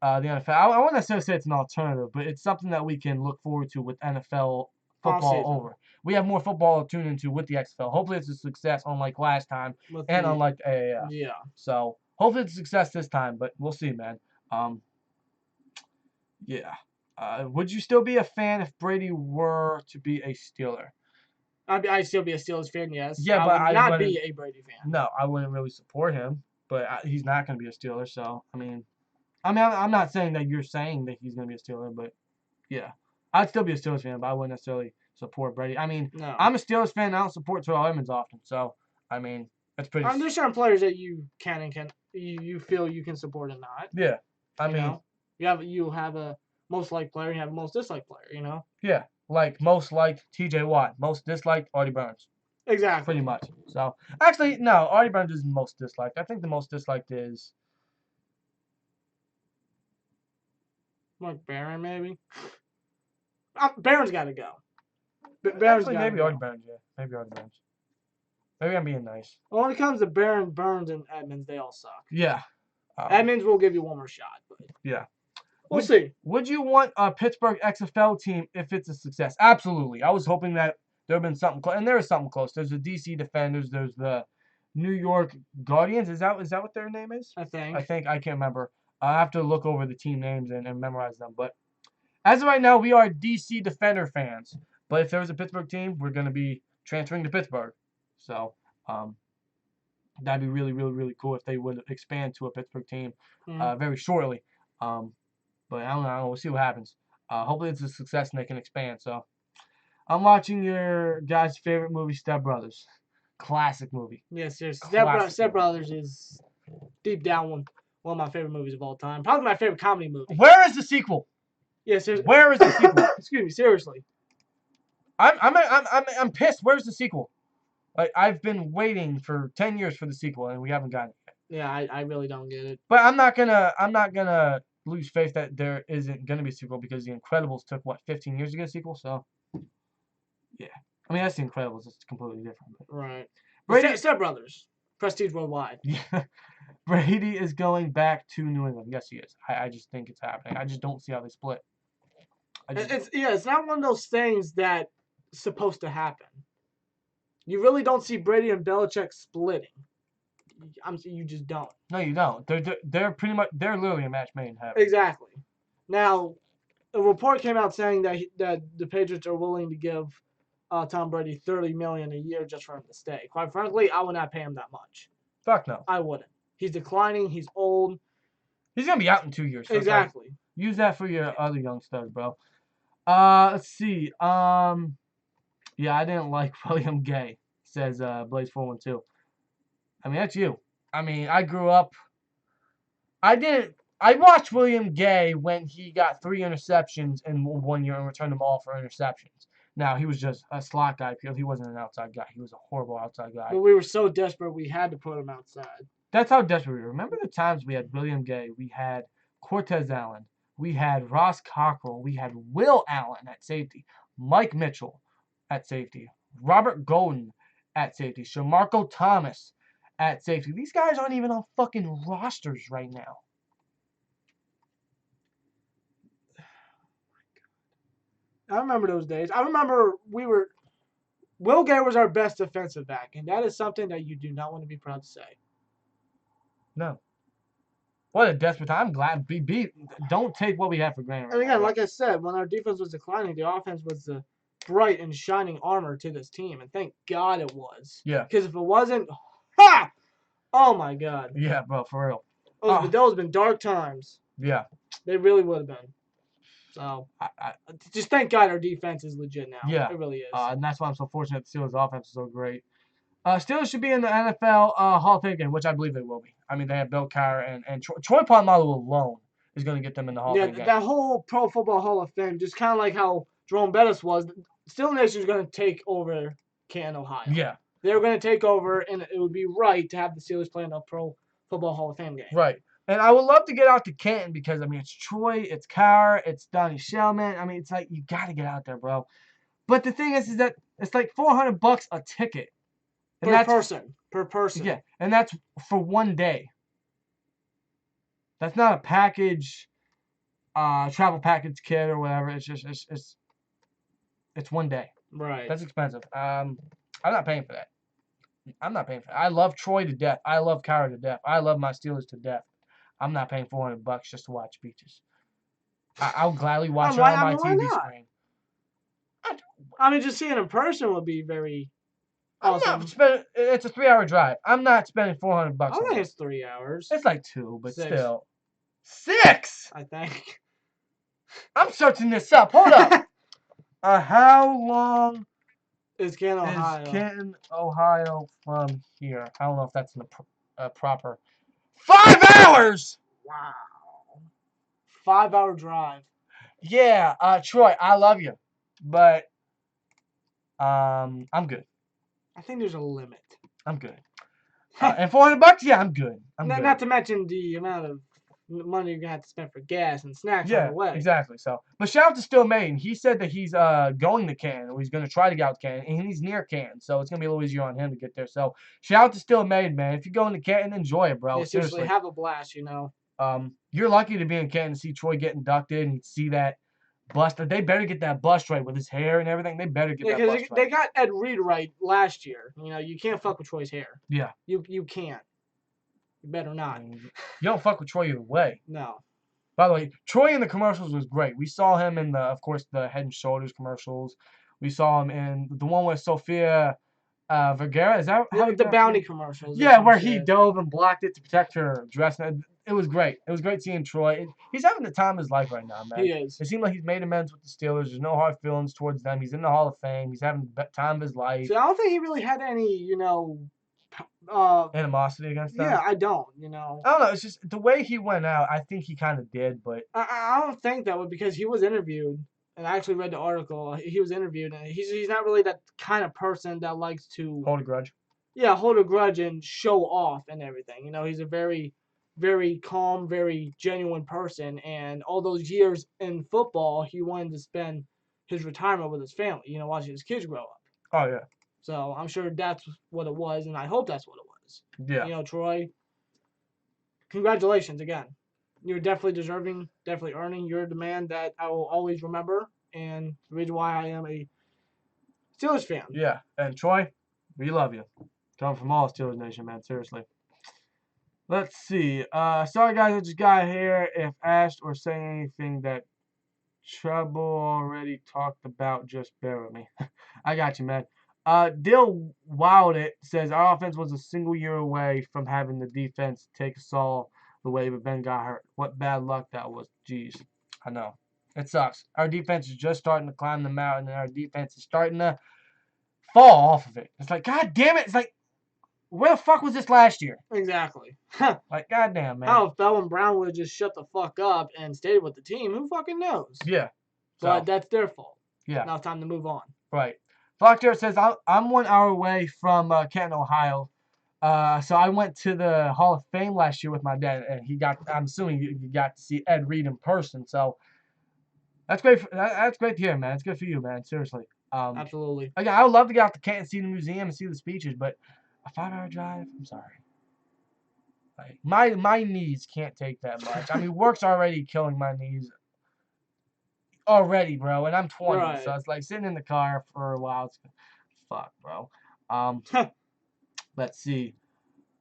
the NFL. I wouldn't necessarily say it's an alternative, but it's something that we can look forward to with NFL football over. We have more football to tune into with the XFL. Hopefully, it's a success, unlike last time, unlike the AAF. Yeah. So hopefully, it's a success this time, but we'll see, man. Yeah. Would you still be a fan if Brady were to be a Steeler? I'd still be a Steelers fan, yes. Yeah, but I would not be a Brady fan. No, I wouldn't really support him, but he's not going to be a Steeler, so, I'm not saying that you're saying that he's going to be a Steeler, but, yeah. I'd still be a Steelers fan, but I wouldn't necessarily support Brady. No. I'm a Steelers fan, I don't support Terrell Edmonds often, so, that's pretty... There's certain players that you you feel you can support and not. Yeah, you have a most liked player, you have a most disliked player, you know? Yeah, like most liked TJ Watt, most disliked Artie Burns. Exactly. Pretty much. So, actually, no, Artie Burns isn't most disliked. I think the most disliked is... Mark Barron, maybe? Barron's got to go. Maybe Artie Burns, yeah. Maybe Artie Burns. Maybe I'm being nice. Well, when it comes to Barron, Burns, and Edmonds, they all suck. Yeah. Edmonds will give you one more shot. But yeah. We'll see. Would you want a Pittsburgh XFL team if it's a success? Absolutely. I was hoping that there would have been something close. And there is something close. There's the DC Defenders. There's the New York Guardians. Is that what their name is? I think. I can't remember. I have to look over the team names and memorize them. But as of right now, we are DC Defender fans. But if there was a Pittsburgh team, we're going to be transferring to Pittsburgh. So, that'd be really, really, really cool if they would expand to a Pittsburgh team very shortly. But I don't know. We'll see what happens. Hopefully it's a success and they can expand. So, I'm watching your guys' favorite movie, Step Brothers. Classic movie. Yes, Step Brothers is deep down one of my favorite movies of all time. Probably my favorite comedy movie. Where is the sequel? Yes, seriously. Where is the sequel? Excuse me, seriously. I'm pissed. Where's the sequel? Like, I've been waiting for 10 years for the sequel and we haven't gotten it yet. Yeah, I really don't get it. But I'm not gonna lose faith that there isn't gonna be a sequel because The Incredibles took 15 years to get a sequel. So yeah, that's The Incredibles. It's completely different. But. Right. Brady, Step Brothers, prestige worldwide. Yeah, Brady is going back to New England. Yes, he is. I just think it's happening. I just don't see how they split. It's not one of those things that's supposed to happen. You really don't see Brady and Belichick splitting. You just don't. No, you don't. They're pretty much literally a match made in heaven. Exactly. Now, a report came out saying that the Patriots are willing to give Tom Brady $30 million a year just for him to stay. Quite frankly, I would not pay him that much. Fuck no. I wouldn't. He's declining. He's old. He's gonna be out in 2 years. So exactly. Use that for your other young studs, bro. Let's see. Yeah, I didn't like William Gay, says Blaze412. That's you. I grew up. I watched William Gay when he got 3 interceptions in 1 year and returned them all for interceptions. Now, he was just a slot guy. He wasn't an outside guy. He was a horrible outside guy. But we were so desperate, we had to put him outside. That's how desperate we were. Remember the times we had William Gay, we had Cortez Allen, we had Ross Cockrell, we had Will Allen at safety, Mike Mitchell at safety, Robert Golden at safety, Shamarko Thomas at safety. These guys aren't even on fucking rosters right now. I remember those days. I remember Will Gay was our best defensive back, and that is something that you do not want to be proud to say. No. What a desperate time. I'm glad. Don't take what we have for granted. And again, like I said, when our defense was declining, the offense was the bright and shining armor to this team, and thank God it was. Yeah. Because if it wasn't, ha! Oh my God. Yeah, bro, for real. Those have been dark times. Yeah. They really would have been. So, just thank God our defense is legit now. Yeah. It really is. And that's why I'm so fortunate the Steelers' offense is so great. Steelers should be in the NFL Hall of Fame game, which I believe they will be. They have Bill Cowher and Troy Polamalu alone is going to get them in the Hall of Fame game. Yeah, that whole Pro Football Hall of Fame, just kind of like how Jerome Bettis was, Steel Nation is going to take over Canton, Ohio. Yeah. They're going to take over, and it would be right to have the Steelers play in a Pro Football Hall of Fame game. Right. And I would love to get out to Canton because, it's Troy, it's Cowher, it's Donnie Shellman. It's like, you got to get out there, bro. But the thing is that it's like $400 a ticket. Per person. Yeah, and that's for 1 day. That's not a package, travel package kit or whatever. It's just it's 1 day. Right. That's expensive. I'm not paying for that. I love Troy to death. I love Cowher to death. I love my Steelers to death. I'm not paying $400 just to watch beaches. I'll gladly watch it on my TV screen. I mean, just seeing it in person would be very awesome. It's a 3-hour drive. I'm not spending $400. I don't think it's 3 hours. It's like 2, but 6. Still. 6! I think. I'm searching this up. Hold up. How long is Canton, Ohio from here? I don't know if that's a proper. 5 hours! Wow. 5-hour drive. Yeah, Troy, I love you, but I'm good. I think there's a limit. I'm good. And $400, yeah, I'm good. Good. Not to mention the amount of money you're gonna have to spend for gas and snacks on the way. Exactly. So, but shout out to Still Maine. He said that he's going to Canton, or he's gonna try to get out to Canton, and he's near Canton, so it's gonna be a little easier on him to get there. So, shout out to Still Maine, man. If you're going to Canton, enjoy it, bro. Yeah, seriously, have a blast. You know. You're lucky to be in Canton to see Troy get inducted and see that bus. They better get that bus right with his hair and everything. They better get that bus right. They got Ed Reed right last year. You know, you can't fuck with Troy's hair. Yeah. You can't. You better not. You don't fuck with Troy either way. No. By the way, Troy in the commercials was great. We saw him in of course, the Head and Shoulders commercials. We saw him in the one with Sofia Vergara. Is that how the bounty commercials? Yeah, where he dove and blocked it to protect her dress. It was great. It was great seeing Troy. He's having the time of his life right now, man. He is. It seemed like he's made amends with the Steelers. There's no hard feelings towards them. He's in the Hall of Fame. He's having the time of his life. See, I don't think he really had any, animosity against them. Yeah, I don't, I don't know. It's just the way he went out. I think he kind of did, but I don't think that would, because he was interviewed, and I actually read the article. He was interviewed, and he's not really that kind of person that likes to hold a grudge. Yeah, hold a grudge and show off and everything. You know, he's a very, very calm, very genuine person, and all those years in football, he wanted to spend his retirement with his family. You know, watching his kids grow up. Oh yeah. So I'm sure that's what it was, and I hope that's what it was. Yeah. You know, Troy, congratulations again. You're definitely deserving, definitely earning. You're the man that I will always remember, and the reason why I am a Steelers fan. Yeah, and Troy, we love you. Coming from all Steelers Nation, man. Seriously. Let's see. Sorry, guys, I just got here. If asked or say anything that Trouble already talked about, just bear with me. I got you, man. Dill Wild It says our offense was a single year away from having the defense take us all the way, but Ben got hurt. What bad luck that was. Jeez. I know. It sucks. Our defense is just starting to climb the mountain, and our defense is starting to fall off of it. It's like, God damn it. It's like, where the fuck was this last year? Exactly. Like, goddamn, man. How if Bell Brown would have just shut the fuck up and stayed with the team, who fucking knows? Yeah. But that's their fault. Yeah. Now it's time to move on. Right. Flock Jared says, I'm 1 hour away from Canton, Ohio. So I went to the Hall of Fame last year with my dad, and I'm assuming you got to see Ed Reed in person. So that's great. That's great to hear, man. It's good for you, man. Seriously. Absolutely. Again, I would love to get out to Canton, see the museum, and see the speeches, but a 5-hour drive, I'm sorry. Like, my knees can't take that much. I mean, work's already killing my knees. Already, bro, and I'm 20, right. So it's like sitting in the car for a while. It's fuck, bro. Let's see.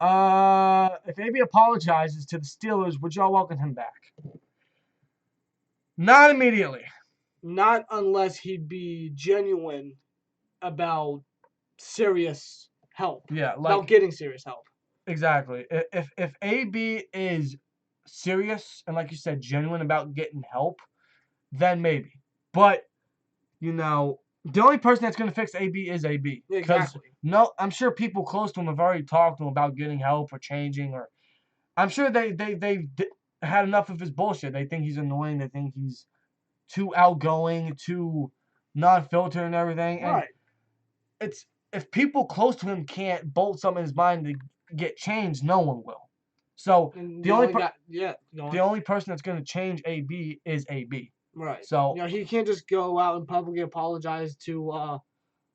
If AB apologizes to the Steelers, would y'all welcome him back? Not immediately. Not unless he'd be genuine about serious help. Yeah, about getting serious help. Exactly. If AB is serious and, like you said, genuine about getting help, then maybe. But, the only person that's going to fix AB is AB. Exactly. No, I'm sure people close to him have already talked to him about getting help or changing. Or I'm sure they had enough of his bullshit. They think he's annoying. They think he's too outgoing, too non-filtered and everything. And right. If people close to him can't bolt something in his mind to get changed, no one will. So the only person that's going to change AB is AB. Right. So he can't just go out and publicly apologize to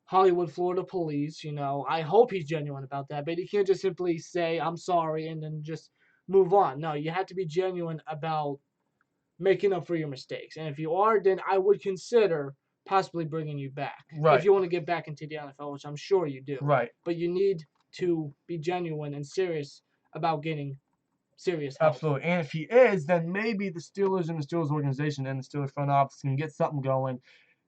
Hollywood, Florida police. I hope he's genuine about that, but he can't just simply say I'm sorry and then just move on. No, you have to be genuine about making up for your mistakes. And if you are, then I would consider possibly bringing you back. Right. If you want to get back into the NFL, which I'm sure you do. Right. But you need to be genuine and serious about getting serious help. Absolutely. And if he is, then maybe the Steelers and the Steelers organization and the Steelers front office can get something going.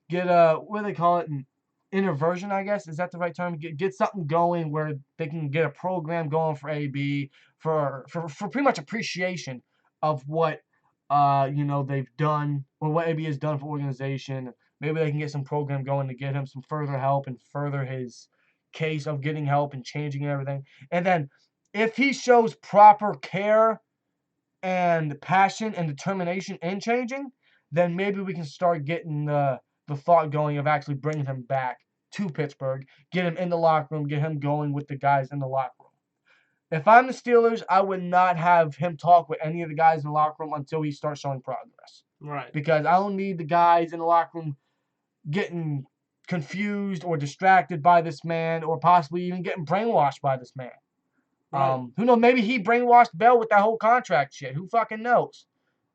Get what do they call it? An interversion, I guess. Is that the right term? Get something going where they can get a program going for AB for pretty much appreciation of what they've done or what AB has done for organization. Maybe they can get some program going to get him some further help and further his case of getting help and changing everything. And then if he shows proper care and passion and determination in changing, then maybe we can start getting the thought going of actually bringing him back to Pittsburgh, get him in the locker room, get him going with the guys in the locker room. If I'm the Steelers, I would not have him talk with any of the guys in the locker room until he starts showing progress. Right. Because I don't need the guys in the locker room getting confused or distracted by this man or possibly even getting brainwashed by this man. Right. Who knows? Maybe he brainwashed Bell with that whole contract shit. Who fucking knows?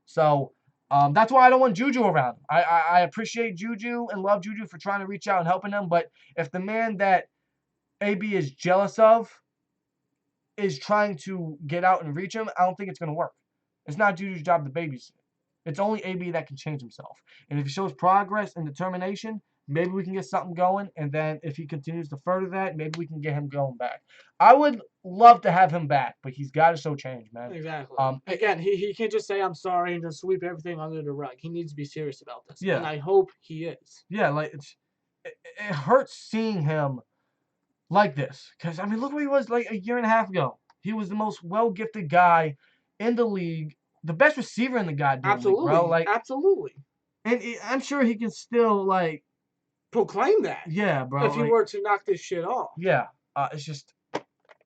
So that's why I don't want Juju around him. I appreciate Juju and love Juju for trying to reach out and helping him. But if the man that AB is jealous of is trying to get out and reach him, I don't think it's going to work. It's not Juju's job to babysit. It's only AB that can change himself. And if he shows progress and determination, maybe we can get something going. And then if he continues to further that, maybe we can get him going back. I would love to have him back, but he's got to show change, man. Exactly. Again, he can't just say, I'm sorry, and just sweep everything under the rug. He needs to be serious about this. Yeah. And I hope he is. Yeah, like it hurts seeing him like this. Because, I mean, look where he was like a year and a half ago. He was the most well-gifted guy in the league. The best receiver in the goddamn league, bro. Like, absolutely. And I'm sure he can still, like... proclaim that. Yeah, bro. If he were to knock this shit off. Yeah. It's just...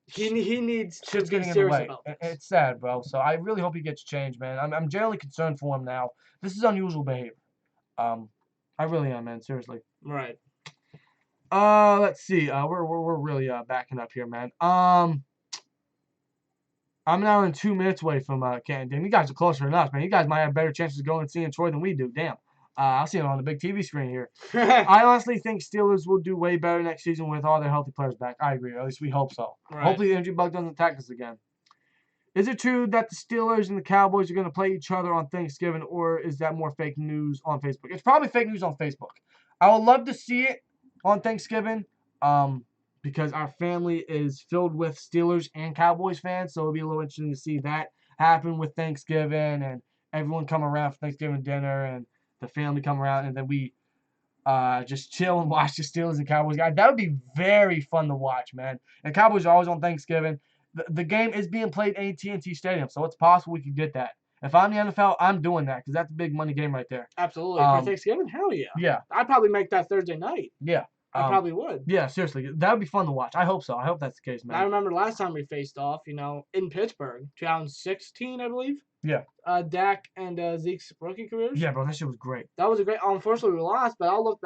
He needs to be serious about this. It's sad, bro. So I really hope he gets changed, man. I'm generally concerned for him now. This is unusual behavior. I really am, man. Seriously. Right. Let's see. We're really backing up here, man. I'm now 2 minutes away from Canton. Damn, you guys are closer than us, man. You guys might have better chances of going and seeing Troy than we do. Damn. I'll see it on the big TV screen here. I honestly think Steelers will do way better next season with all their healthy players back. I agree. At least we hope so. Right. Hopefully the injury bug doesn't attack us again. Is it true that the Steelers and the Cowboys are going to play each other on Thanksgiving, or is that more fake news on Facebook? It's probably fake news on Facebook. I would love to see it on Thanksgiving because our family is filled with Steelers and Cowboys fans, so it'll be a little interesting to see that happen with Thanksgiving and everyone come around for Thanksgiving dinner and the family come around, and then we just chill and watch the Steelers and Cowboys. That would be very fun to watch, man. And Cowboys are always on Thanksgiving. The game is being played at AT&T Stadium, so it's possible we could get that. If I'm the NFL, I'm doing that because that's a big money game right there. Absolutely. For Thanksgiving? Hell yeah. Yeah. I'd probably make that Thursday night. Yeah. I probably would. Yeah, seriously. That would be fun to watch. I hope so. I hope that's the case, man. I remember last time we faced off, in Pittsburgh, 2016, I believe. Yeah. Dak and Zeke's rookie careers. Yeah, bro, that shit was great. That was a great. Unfortunately, we lost, but I'll look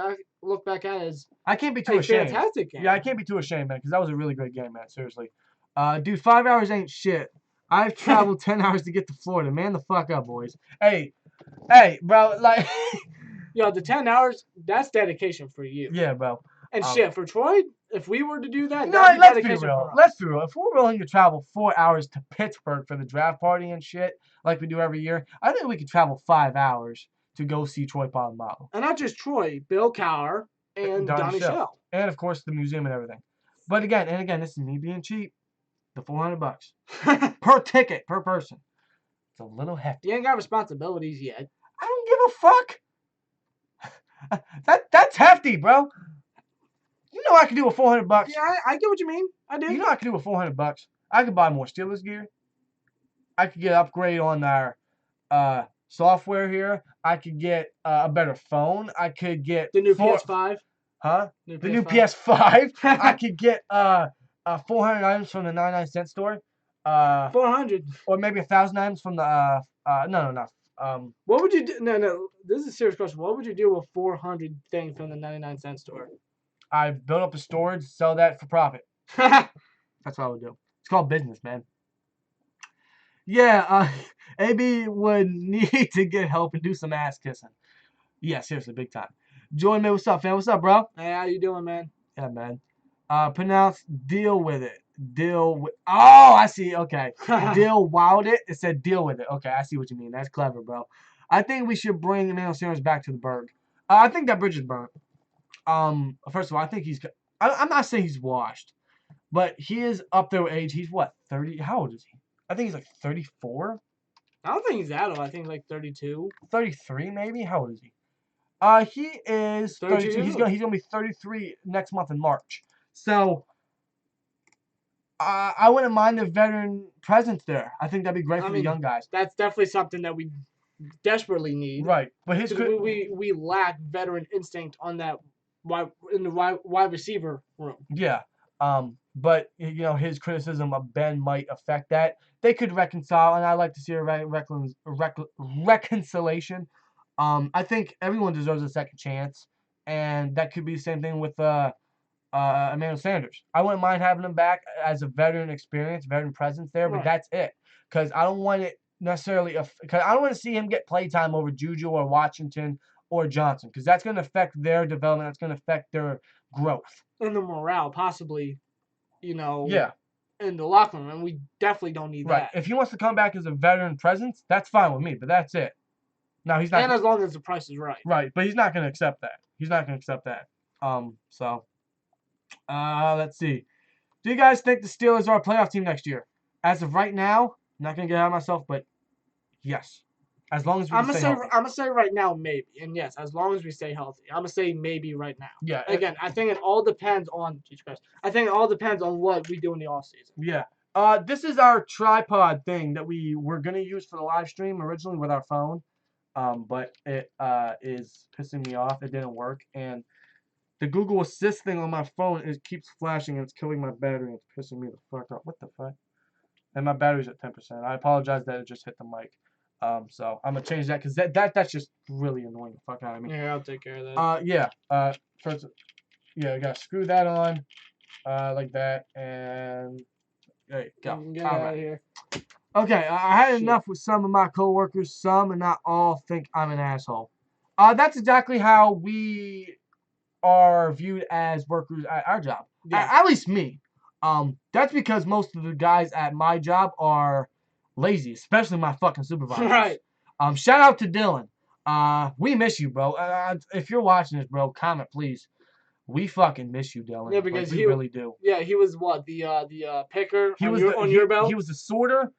back at it as I can't be too ashamed. Fantastic game. Yeah, I can't be too ashamed, man, because that was a really great game, man. Seriously. Dude, 5 hours ain't shit. I've traveled 10 hours to get to Florida. Man the fuck up, boys. Hey, bro, like. Yo, the 10 hours, that's dedication for you. Yeah, bro. And shit, for Troy, if we were to do that, let's be real. Let's be real. If we're willing to travel 4 hours to Pittsburgh for the draft party and shit, like we do every year, I think we could travel 5 hours to go see Troy Polamalu. And not just Troy, Bill Cowher and Donnie Shell. And, of course, the museum and everything. But again, this is me being cheap. The $400 per ticket, per person. It's a little hefty. You ain't got responsibilities yet. I don't give a fuck. That's hefty, bro. You know I could do with $400. Yeah, I get what you mean. I do. You know I could do with $400. I could buy more Steelers gear. I could get an upgrade on our software here. I could get a better phone. I could get the new PS5. Huh? The new PS5. I could get 400 items from the 99-cent store. 400. Or maybe 1,000 items from the no. What would you do? No. This is a serious question. What would you do with 400 things from the 99-cent store? I've built up a storage, sell that for profit. That's what I would do. It's called business, man. Yeah, AB would need to get help and do some ass kissing. Yeah, seriously, big time. Joy, man, what's up, fam? What's up, bro? Hey, how you doing, man? Yeah, man. Pronounced deal with it. deal with. Oh, I see. Okay. Deal wowed it. It said deal with it. Okay, I see what you mean. That's clever, bro. I think we should bring Emmanuel Sanders back to the Berg. I think that bridge is burnt. First of all, I think I'm not saying he's washed, but he is up there with age. He's what, 30? How old is he? I think he's like 34. I don't think he's that old. I think like 32. 33 maybe? How old is he? He is 32. He's gonna be 33 next month in March. So I wouldn't mind a veteran presence there. I think that'd be great for the young guys. That's definitely something that we desperately need. Right, but we lack veteran instinct on that in the wide receiver room. Yeah. But you know, his criticism of Ben might affect that. They could reconcile, and I'd like to see a reconciliation. I think everyone deserves a second chance, and that could be the same thing with Emmanuel Sanders. I wouldn't mind having him back as a veteran experience, veteran presence there, but that's it. Because I don't want it necessarily. Because I don't want to see him get playtime over Juju or Washington or Johnson, because that's going to affect their development. That's going to affect their growth and the morale, possibly. You know. Yeah. In the locker room, and we definitely don't need that. If he wants to come back as a veteran presence, that's fine with me. But that's it. Now he's not. And as long as the price is right. Right, but he's not going to accept that. He's not going to accept that. So, let's see. Do you guys think the Steelers are a playoff team next year? As of right now, I'm not going to get out of myself, but yes. As long as we stay healthy. I'm gonna say right now maybe, and yes, as long as we stay healthy. I'm gonna say maybe right now. Yeah. Again, I think it all depends on Jesus Christ. I think it all depends on what we do in the offseason. Yeah. This is our tripod thing that we were gonna use for the live stream originally with our phone, but it is pissing me off. It didn't work, and the Google Assist thing on my phone keeps flashing and it's killing my battery. And it's pissing me the fuck off. What the fuck? And my battery's at 10%. I apologize that it just hit the mic. So I'm gonna change that because that's just really annoying the fuck out of me. Yeah, I'll take care of that. Yeah. First, yeah, I gotta screw that on, like that, and there you go. Get out of here. Okay, I had enough with some of my coworkers. Some, and not all, think I'm an asshole. That's exactly how we are viewed as workers at our job. Yeah. At least me. That's because most of the guys at my job are lazy, especially my fucking supervisors. Right. Shout out to Dylan. We miss you, bro. If you're watching this, bro, comment please. We fucking miss you, Dylan. Yeah, because we really do. Yeah, he was what the picker. On your belt. He was the sorter.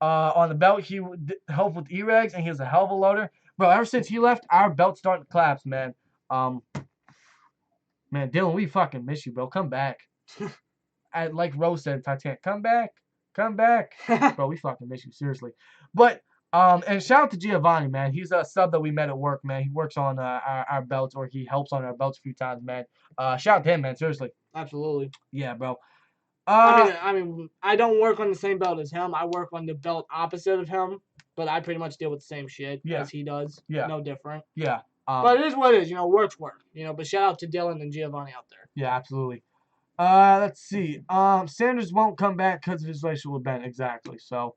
On the belt, he would help with E-regs, and he was a hell of a loader, bro. Ever since he left, our belt's starting to collapse, man. Man, Dylan, we fucking miss you, bro. Come back. Like Rose said, Titanic, come back. Come back. Bro, we fucking miss you, seriously. But, and shout out to Giovanni, man. He's a sub that we met at work, man. He works on our belts, or he helps on our belts a few times, man. Shout out to him, man, seriously. Absolutely. Yeah, bro. I mean, I don't work on the same belt as him. I work on the belt opposite of him, but I pretty much deal with the same shit as he does. Yeah. No different. Yeah. But it is what it is, work's work, but shout out to Dylan and Giovanni out there. Yeah, absolutely. Let's see. Sanders won't come back because of his relationship with Ben. Exactly. So,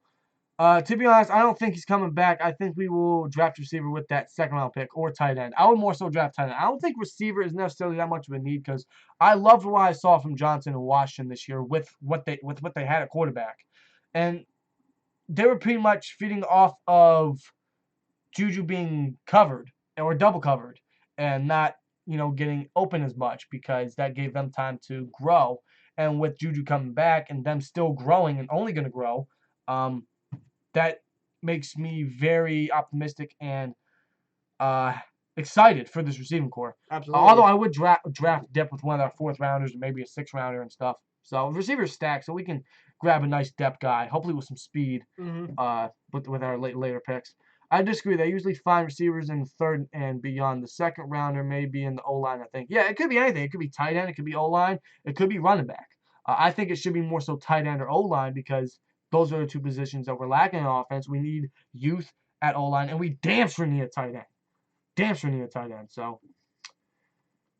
to be honest, I don't think he's coming back. I think we will draft receiver with that second-round pick or tight end. I would more so draft tight end. I don't think receiver is necessarily that much of a need because I loved what I saw from Johnson and Washington this year with what they had at quarterback, and they were pretty much feeding off of Juju being covered or double covered and not getting open as much because that gave them time to grow. And with Juju coming back and them still growing and only going to grow, that makes me very optimistic and excited for this receiving core. Absolutely. Although I would draft depth with one of our fourth rounders and maybe a sixth rounder and stuff. So receivers stacked, so we can grab a nice depth guy, hopefully with some speed. With our later picks. I disagree. They usually find receivers in the third and beyond. The second rounder may be in the O-line, I think. Yeah, it could be anything. It could be tight end. It could be O-line. It could be running back. I think it should be more so tight end or O-line because those are the two positions that we're lacking in offense. We need youth at O-line, and we damn sure need a tight end. Damn sure need a tight end. So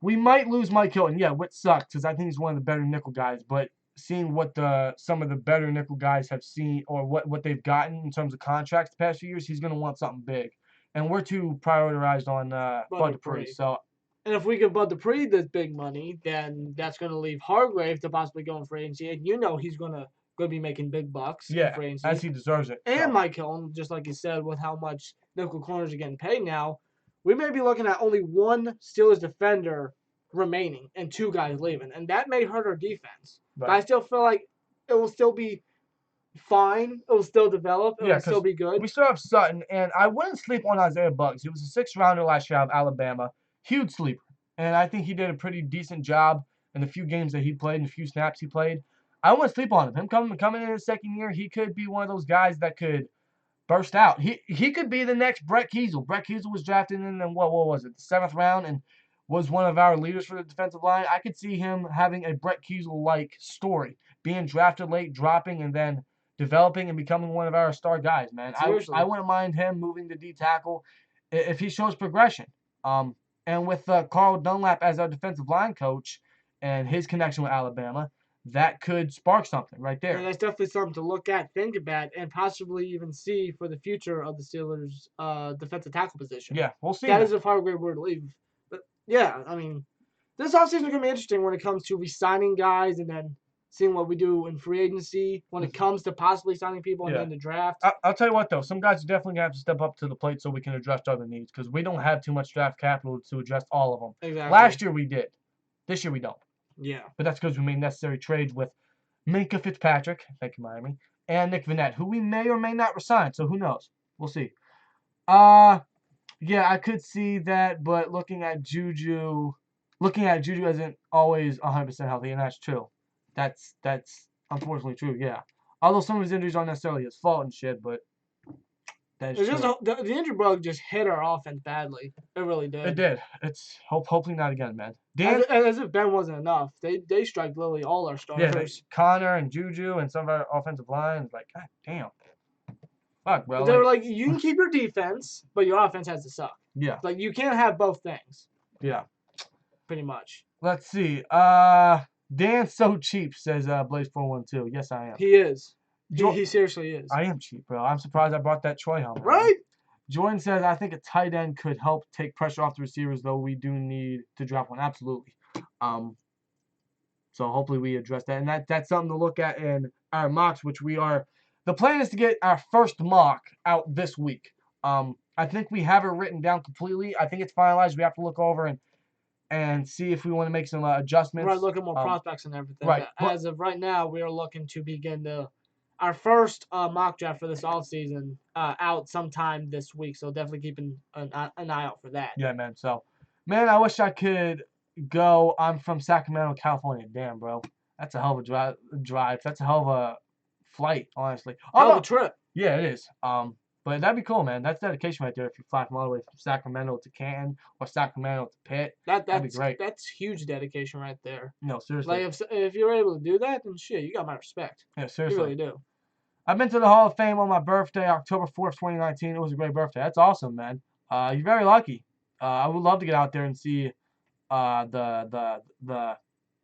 we might lose Mike Hilton. Yeah, which sucks because I think he's one of the better nickel guys, but seeing what some of the better nickel guys have seen or what they've gotten in terms of contracts the past few years, he's going to want something big. And we're too prioritized on Bud Dupree. So And if we give Bud Dupree this big money, then that's going to leave Hargrave to possibly go in free agency. And he's going to be making big bucks in free agency. As he deserves it. And Mike Hilton, just like you said, with how much nickel corners are getting paid now, we may be looking at only one Steelers defender remaining and 2 guys leaving. And that may hurt our defense. Right. But I still feel like it will still be fine. It will still develop. It will still be good. We still have Sutton, and I wouldn't sleep on Isaiah Bugs. He was a 6th rounder last year out of Alabama. Huge sleeper. And I think he did a pretty decent job in the few games that he played and the few snaps he played. I wouldn't sleep on him. Him coming in his second year, he could be one of those guys that could burst out. He could be the next Brett Kiesel. Brett Kiesel was drafted in what was it, the 7th round, and was one of our leaders for the defensive line. I could see him having a Brett Kiesel-like story, being drafted late, dropping, and then developing and becoming one of our star guys, man. I wouldn't mind him moving to D-tackle if he shows progression. And with Carl Dunlap as our defensive line coach and his connection with Alabama, that could spark something right there. And that's definitely something to look at, think about, and possibly even see for the future of the Steelers' defensive tackle position. Yeah, we'll see. That is if Hargrave were to leave. But, yeah, I mean, this offseason is going to be interesting when it comes to re-signing guys and then seeing what we do in free agency when it comes to possibly signing people and then the draft. I'll tell you what, though. Some guys are definitely going to have to step up to the plate so we can address other needs because we don't have too much draft capital to address all of them. Exactly. Last year we did. This year we don't. Yeah. But that's because we made necessary trades with Minkah Fitzpatrick, thank you, Miami, and Nick Vannett, who we may or may not resign. So who knows? We'll see. Yeah, I could see that, but looking at Juju isn't always 100% healthy, and that's true. That's unfortunately true, yeah. Although some of his injuries aren't necessarily his fault and shit, but that's true. The injury bug just hit our offense badly. It really did. It did. It's hopefully not again, man. As if Ben wasn't enough. They strike literally all our starters. Yeah, Connor and Juju and some of our offensive lines. Like, God damn. Fuck, bro. They were like, you can keep your defense, but your offense has to suck. Yeah. Like, you can't have both things. Yeah. Pretty much. Let's see. Dan's so cheap, says Blaze412. Yes, I am. He is. He seriously is. I am cheap, bro. I'm surprised I brought that Troy helmet. Right? Jordan says, I think a tight end could help take pressure off the receivers, though we do need to drop one. Absolutely. So hopefully we address that. And that's something to look at in our mocks, which we are. The plan is to get our first mock out this week. I think we have it written down completely. I think it's finalized. We have to look over and see if we want to make some adjustments. Right, look at more prospects and everything. Right. As of right now, we are looking to begin our first mock draft for this offseason out sometime this week. So definitely keeping an eye out for that. Yeah, man. So, man, I wish I could go. I'm from Sacramento, California. Damn, bro. That's a hell of a drive. That's a hell of a flight, honestly. Hell of a trip. Yeah, it is. But that'd be cool, man. That's dedication right there if you fly from all the way from Sacramento to Canton or Sacramento to Pitt. That'd be great. That's huge dedication right there. No, seriously. Like, if you're able to do that, then shit, you got my respect. Yeah, seriously. You really do. I've been to the Hall of Fame on my birthday, October 4th, 2019. It was a great birthday. That's awesome, man. You're very lucky. I would love to get out there and see the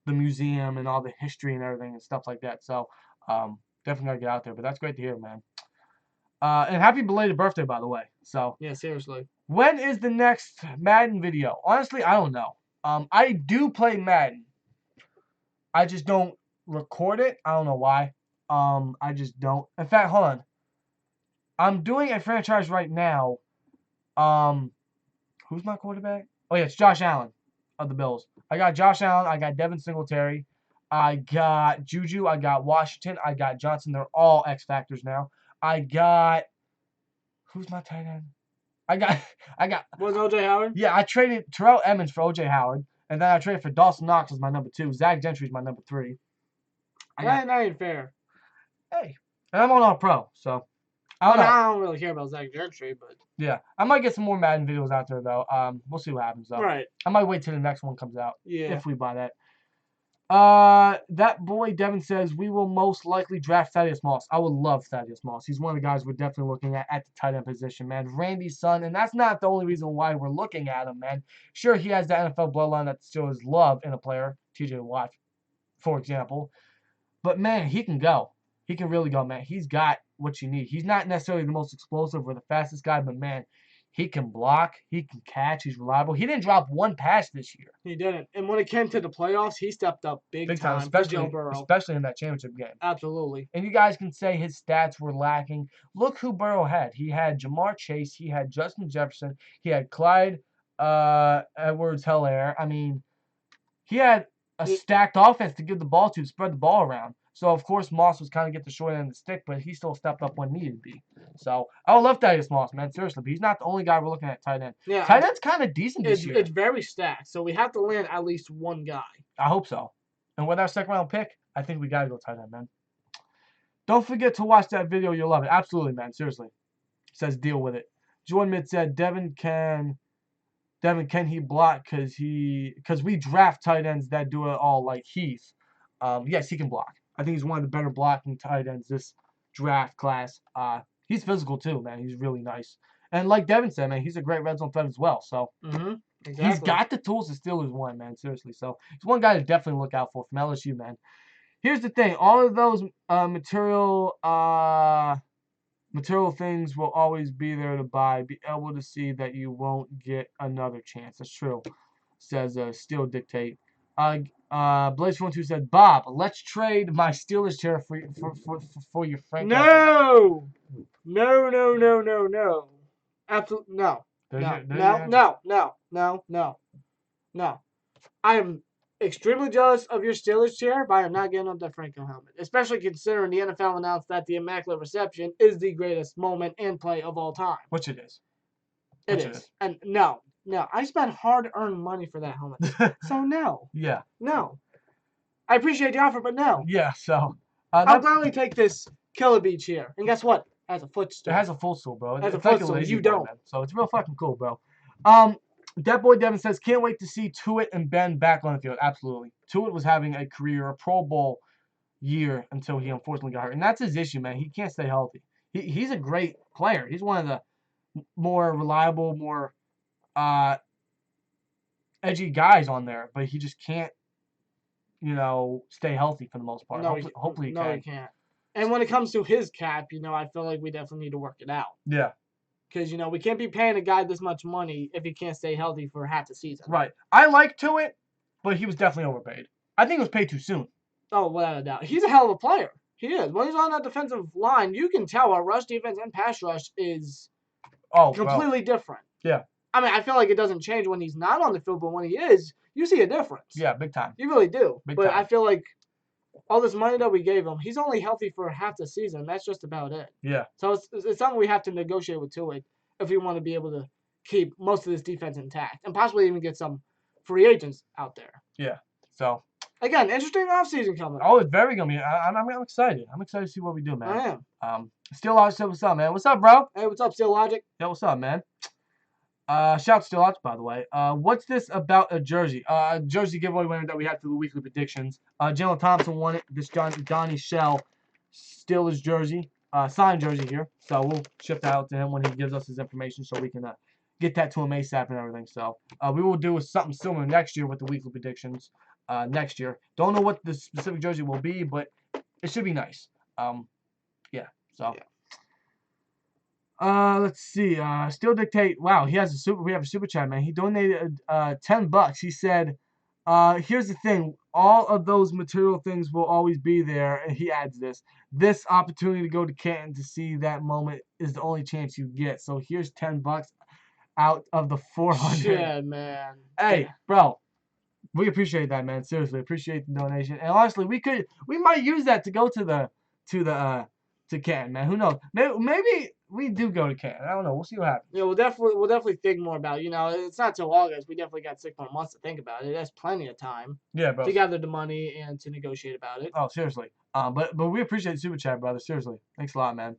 museum and all the history and everything and stuff like that. So definitely gotta get out there. But that's great to hear, man. And happy belated birthday, by the way. So yeah, seriously. When is the next Madden video? Honestly, I don't know. I do play Madden. I just don't record it. I don't know why. I just don't. In fact, hold on. I'm doing a franchise right now. Who's my quarterback? Oh yeah, it's Josh Allen of the Bills. I got Josh Allen. I got Devin Singletary. I got Juju. I got Washington. I got Johnson. They're all X factors now. I got. Who's my tight end? I got. Was OJ Howard? Yeah, I traded Terrell Emmons for OJ Howard, and then I traded for Dawson Knox as my number 2. Zach Gentry is my number 3. That ain't fair. Hey, and I'm on All Pro, so I don't really care about Zach Gentry, but yeah, I might get some more Madden videos out there though. We'll see what happens though. Right. I might wait till the next one comes out. Yeah. If we buy that. That boy Devin says we will most likely draft Thaddeus Moss. I would love Thaddeus Moss. He's one of the guys we're definitely looking at the tight end position, man. Randy's son, and that's not the only reason why we're looking at him, man. Sure, he has the NFL bloodline that still is love in a player, TJ Watt, for example. But man, he can go. He can really go, man. He's got what you need. He's not necessarily the most explosive or the fastest guy, but man, He can block. He can catch. He's reliable. He didn't drop one pass this year. He didn't. And when it came to the playoffs, he stepped up big time for Joe Burrow. Especially in that championship game. Absolutely. And you guys can say his stats were lacking. Look who Burrow had. He had Jamar Chase. He had Justin Jefferson. He had Clyde Edwards-Helaire. I mean, he had a stacked offense to give the ball to spread the ball around. So, of course, Moss was kind of get the short end of the stick, but he still stepped up when needed to be. So, I would love Thaddeus Moss, man, seriously. But he's not the only guy we're looking at tight end. Yeah, tight end's kind of decent this year. It's very stacked, so we have to land at least one guy. I hope so. And with our second-round pick, I think we got to go tight end, man. Don't forget to watch that video. You'll love it. Absolutely, man. Seriously. Says deal with it. Jordan Mitt said, Devin, can he block? Because we draft tight ends that do it all like Heath. Yes, he can block. I think he's one of the better blocking tight ends this draft class. He's physical too, man. He's really nice. And like Devin said, man, he's a great red zone threat as well. So exactly. He's got the tools the Steelers want, man. Seriously. So he's one guy to definitely look out for from LSU, man. Here's the thing. All of those material things will always be there to buy. Be able to see that you won't get another chance. That's true. Says Steel Dictate. Blaze12 said, Bob, let's trade my Steelers chair for your Frank. No. Absolutely no. No. I am extremely jealous of your Steelers chair, but I am not getting up that Franco helmet. Especially considering the NFL announced that the Immaculate Reception is the greatest moment and play of all time. Which it is. It is. And no. I spent hard-earned money for that helmet. So no. Yeah. No. I appreciate the offer, but no. Yeah, so. I'll gladly take this Killer chair. And guess what? It has a footstool. It has a footstool, bro. It has a footstool. You don't. Man. So it's real fucking cool, bro. That boy Devin says, can't wait to see Tuitt and Ben back on the field. Absolutely. Tuitt was having a Pro Bowl year until he unfortunately got hurt. And that's his issue, man. He can't stay healthy. He's a great player. He's one of the more reliable, more edgy guys on there, but he just can't, stay healthy for the most part. No, hopefully he can. No, he can't. And when it comes to his cap, I feel like we definitely need to work it out. Yeah. Because, we can't be paying a guy this much money if he can't stay healthy for half the season. Right. I like Tuitt, but he was definitely overpaid. I think it was paid too soon. Oh, without a doubt. He's a hell of a player. He is. When he's on that defensive line, you can tell our rush defense and pass rush is completely different. Yeah. I mean, I feel like it doesn't change when he's not on the field, but when he is, you see a difference. Yeah, big time. You really do. Big time. I feel like all this money that we gave him, he's only healthy for half the season. That's just about it. Yeah. So it's something we have to negotiate with Tuitt if we want to be able to keep most of this defense intact and possibly even get some free agents out there. Yeah. So. Again, interesting offseason coming. Oh, it's very going to be. I'm excited. I'm excited to see what we do, man. I am. Steel Logic said, what's up, man? What's up, bro? Hey, what's up, Steel Logic? Yeah, what's up, man? Shout out to Steel Logic, by the way. What's this about a jersey? Jersey giveaway winner that we had through the weekly predictions. Jalen Thompson won it. This Donnie Shell Steelers jersey. Signed jersey here. So we'll ship that out to him when he gives us his information so we can get that to him ASAP and everything. So we will do something similar next year with the weekly predictions. Next year. Don't know what the specific jersey will be, but it should be nice. Yeah. So. Let's see. Still Dictate. Wow, we have a super chat, man. He donated $10. He said, here's the thing. All of those material things will always be there. And he adds this opportunity to go to Canton to see that moment is the only chance you get. So here's $10 out of the 400. Yeah, man. Hey, bro. We appreciate that, man. Seriously, appreciate the donation. And honestly, we might use that to go to Canton, man. Who knows? Maybe we do go to Canton. I don't know. We'll see what happens. Yeah, we'll definitely think more about it. It's not till August. We definitely got 6 more months to think about it. That's plenty of time. Yeah, bro. To gather the money and to negotiate about it. Oh, seriously. But we appreciate the super chat, brother. Seriously. Thanks a lot, man.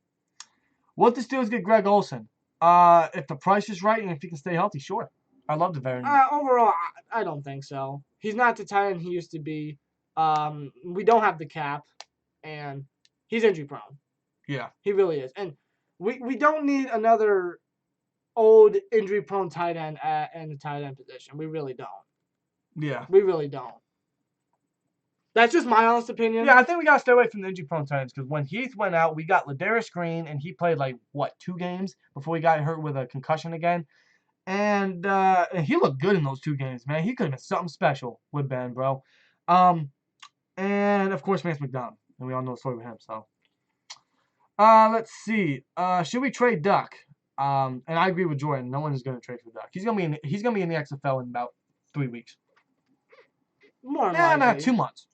What the Steelers get Greg Olsen? If the price is right and if he can stay healthy, sure. I love the veteran. Overall, I don't think so. He's not the tight end he used to be. We don't have the cap, and he's injury prone. Yeah. He really is. And we don't need another old injury prone tight end in the tight end position. We really don't. Yeah. We really don't. That's just my honest opinion. Yeah, I think we got to stay away from the injury-prone tight ends because when Heath went out, we got Ladarius Green, and he played, 2 games before he got hurt with a concussion again. And he looked good in those 2 games, man. He could have been something special with Ben, bro. And, of course, Vance McDonald. And we all know the story with him, so. Let's see. Should we trade Duck? And I agree with Jordan. No one is going to trade for Duck. He's gonna be in the XFL in about 3 weeks. More likely. Not 2 months.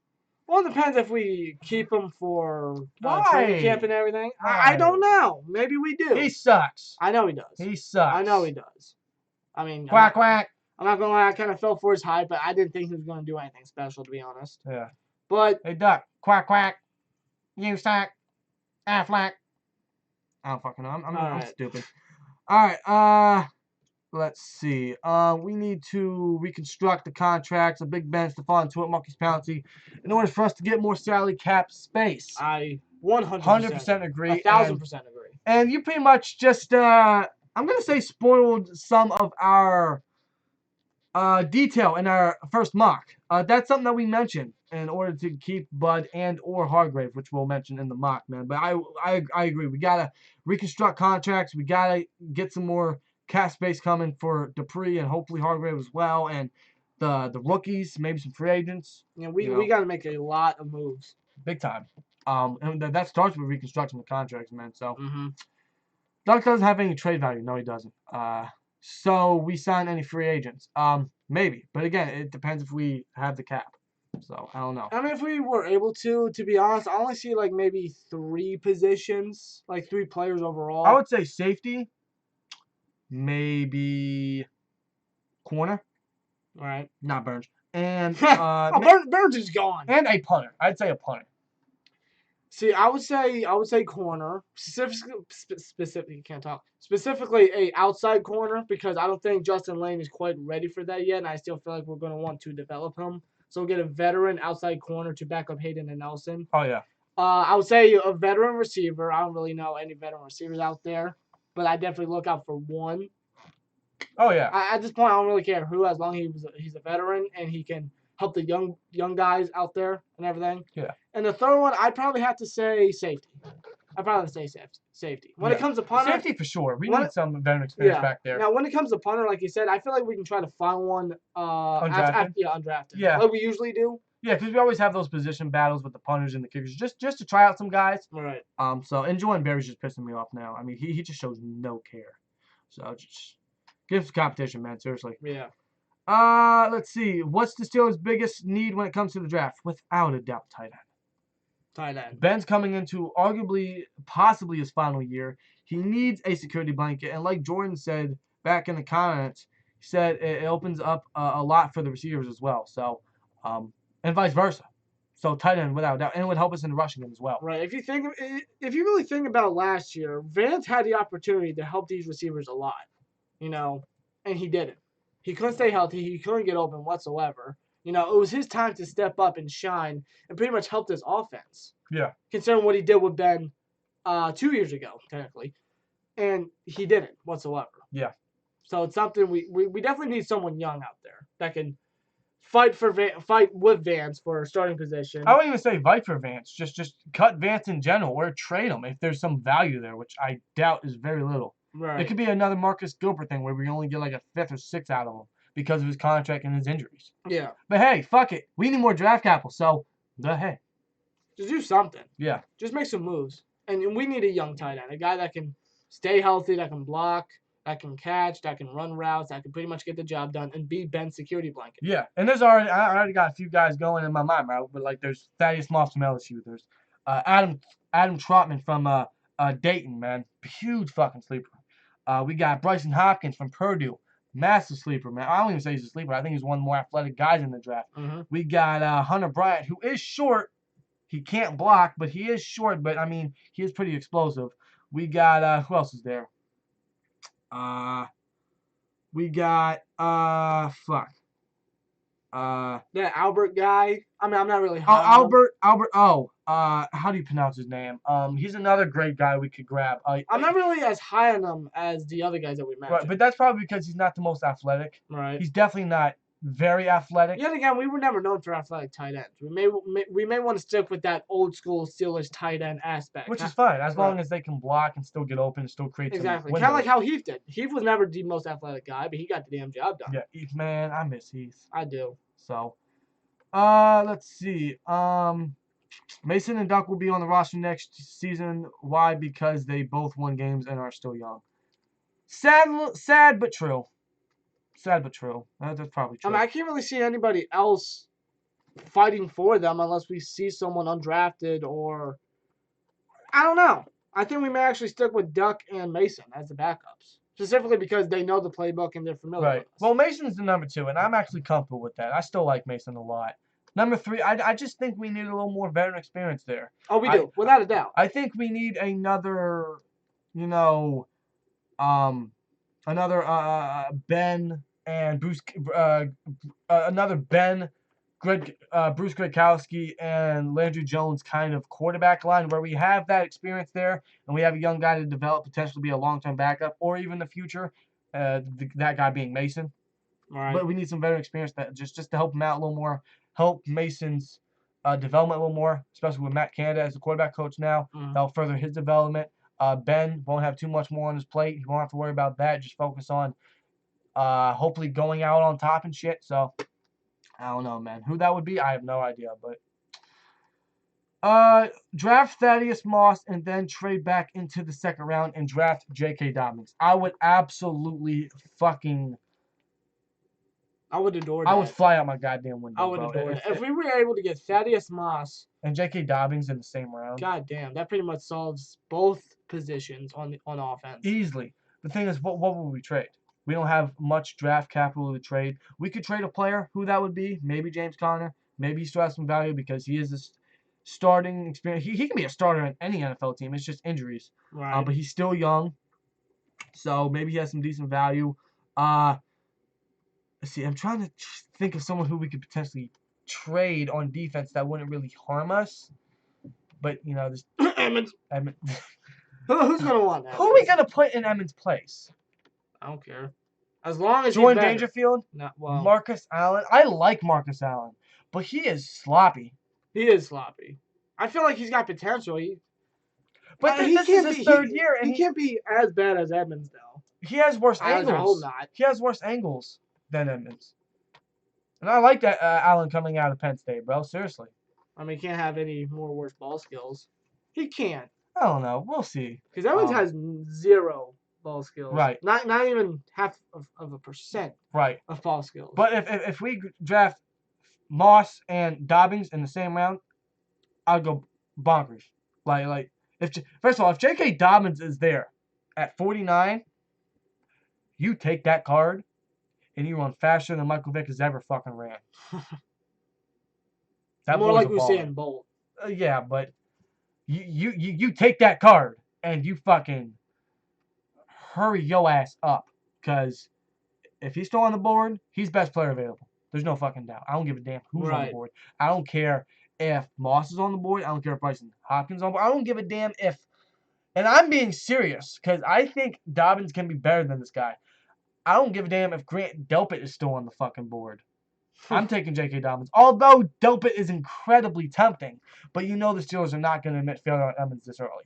Well, it depends if we keep him for Why? training camp and everything. I don't know. Maybe we do. He sucks. I know he does. He sucks. I know he does. I mean, quack, quack. I'm not going to lie. I kind of fell for his hype, but I didn't think he was going to do anything special, to be honest. Yeah. But hey, Duck. Quack, quack. You sack. Affleck. I don't fucking know. I'm stupid. All right. Let's see. We need to reconstruct the contracts of Big Ben, Stephon Tuitt, Marquise Pouncey, in order for us to get more salary cap space. I 100% agree. 1,000% agree. And you pretty much just, I'm gonna say, spoiled some of our detail in our first mock. That's something that we mentioned in order to keep Bud and or Hargrave, which we'll mention in the mock, man. But I agree. We gotta reconstruct contracts. We gotta get some more cap space coming for Dupree and hopefully Hargrave as well, and the rookies, maybe some free agents. Yeah, we got to make a lot of moves, big time. And that starts with reconstructing the contracts, man. So Duck doesn't have any trade value. No, he doesn't. So we sign any free agents. Maybe, but again, it depends if we have the cap. So I don't know. I mean, if we were able to be honest, I only see maybe 3 positions, 3 players overall. I would say safety. Maybe corner. All right. Not Burns. And Burns is gone. And a punter. I'd say a punter. See, I would say corner. Specifically, can't talk. Specifically, a outside corner because I don't think Justin Lane is quite ready for that yet, and I still feel like we're going to want to develop him. So we'll get a veteran outside corner to back up Hayden and Nelson. Oh yeah. I would say a veteran receiver. I don't really know any veteran receivers out there. But I definitely look out for one. Oh yeah. At this point, I don't really care who, as long as he's a veteran and he can help the young guys out there and everything. Yeah. And the third one, I'd probably have to say safety. I'd probably say safety. When it comes to punter, safety for sure. We need some veteran experience back there. Now, when it comes to punter, like you said, I feel like we can try to find one undrafted. Undrafted. Yeah. Like we usually do. Yeah, because we always have those position battles with the punters and the kickers, just to try out some guys. Right. And Jordan Berry's just pissing me off now. I mean, he just shows no care. So just give some competition, man. Seriously. Yeah. Let's see. What's the Steelers' biggest need when it comes to the draft? Without a doubt, tight end. Tight end. Ben's coming into possibly his final year. He needs a security blanket, and like Jordan said back in the comments, he said it opens up a lot for the receivers as well. So, and vice versa. So tight end without a doubt, and it would help us in the rushing game as well. Right. If you really think about last year, Vance had the opportunity to help these receivers a lot, and he didn't. He couldn't stay healthy. He couldn't get open whatsoever. It was his time to step up and shine and pretty much help this offense. Yeah. Considering what he did with Ben 2 years ago, technically, and he didn't whatsoever. Yeah. So it's something we definitely need someone young out there that can fight with Vance for a starting position. I wouldn't even say fight for Vance. Just cut Vance in general or trade him if there's some value there, which I doubt is very little. Right. It could be another Marcus Gilbert thing where we only get like a 5th or 6th out of him because of his contract and his injuries. Yeah. But hey, fuck it. We need more draft capital, so hey. Just do something. Yeah. Just make some moves. And we need a young tight end, a guy that can stay healthy, that can block, that can catch, that can run routes, that can pretty much get the job done and be Ben's security blanket. Yeah, and I already got a few guys going in my mind, bro. But there's Thaddeus Moss from LSU. There's Adam Trotman from Dayton, man, huge fucking sleeper. We got Bryson Hopkins from Purdue, massive sleeper, man. I don't even say he's a sleeper. I think he's one of the more athletic guys in the draft. Mm-hmm. We got Hunter Bryant, who is short. He can't block, but he is short. But I mean, he is pretty explosive. We got who else is there? We got that Albert guy. I mean, I'm not really Albert. How do you pronounce his name? He's another great guy we could grab. I'm not really as high on him as the other guys that we mentioned. Right, but that's probably because he's not the most athletic. Right. He's definitely not very athletic. Yet again, we were never known for athletic tight ends. We may want to stick with that old school Steelers tight end aspect, which is fine as long as they can block and still get open and still create exactly. Some Kind of like how Heath did. Heath was never the most athletic guy, but he got the damn job done. Yeah, man, I miss Heath. I do. So, let's see. Mason and Duck will be on the roster next season. Why? Because they both won games and are still young. Sad but true. Sad but true. That's probably true. I mean, I can't really see anybody else fighting for them unless we see someone undrafted or I don't know. I think we may actually stick with Duck and Mason as the backups, specifically because they know the playbook and they're familiar with us. Well, Mason's the number 2, and I'm actually comfortable with that. I still like Mason a lot. Number 3, I just think we need a little more veteran experience there. Oh, we do, without a doubt. I think we need another, another Ben and Bruce, another Ben, Bruce Gradkowski and Landry Jones kind of quarterback line where we have that experience there and we have a young guy to develop, potentially be a long-term backup or even the future, that guy being Mason. Right. But we need some veteran experience that just to help him out a little more, help Mason's development a little more, especially with Matt Canada as the quarterback coach now. That'll further his development. Ben won't have too much more on his plate. He won't have to worry about that. Just focus on hopefully going out on top and shit. So, I don't know, man. Who that would be, I have no idea. But draft Thaddeus Moss and then trade back into the second round and draft J.K. Dobbins. I would absolutely fucking... I would adore that. I would fly out my goddamn window. I would adore that. If we were able to get Thaddeus Moss and J.K. Dobbins in the same round. God damn, that pretty much solves both positions on offense. Easily. The thing is, what would we trade? We don't have much draft capital to trade. We could trade a player. Who that would be? Maybe James Conner. Maybe he still has some value because he is this starting experience. He can be a starter on any NFL team. It's just injuries. Right. But he's still young. So maybe he has some decent value. Let's see. I'm trying to think of someone who we could potentially trade on defense that wouldn't really harm us. But, this... Emmons. Who's going to want that? Who are we going to put in Emmons' place? I don't care. As long as Jordan Dangerfield? No, well, Marcus Allen? I like Marcus Allen, but he is sloppy. He is sloppy. I feel like he's got potential. But this is his third year. And he can't be as bad as Edmonds, though. He has worse angles. I hope not. He has worse angles than Edmonds. And I like that Allen coming out of Penn State, bro. Seriously. I mean, he can't have any more worse ball skills. He can't. I don't know. We'll see. Because Edmonds has 0 ball skills. Right. Not even half of a percent. Right. Of ball skills. But if we draft Moss and Dobbins in the same round, I'll go bonkers. Like first of all, if J.K. Dobbins is there at 49, you take that card and you run faster than Michael Vick has ever fucking ran. That more like Usain Bolt. Yeah, but you take that card and you fucking hurry your ass up, because if he's still on the board, he's best player available. There's no fucking doubt. I don't give a damn who's on the board. I don't care if Moss is on the board. I don't care if Bryson Hopkins is on the board. I don't give a damn if... And I'm being serious, because I think Dobbins can be better than this guy. I don't give a damn if Grant Delpit is still on the fucking board. I'm taking J.K. Dobbins. Although Delpit is incredibly tempting, but the Steelers are not going to admit failure on Edmonds this early.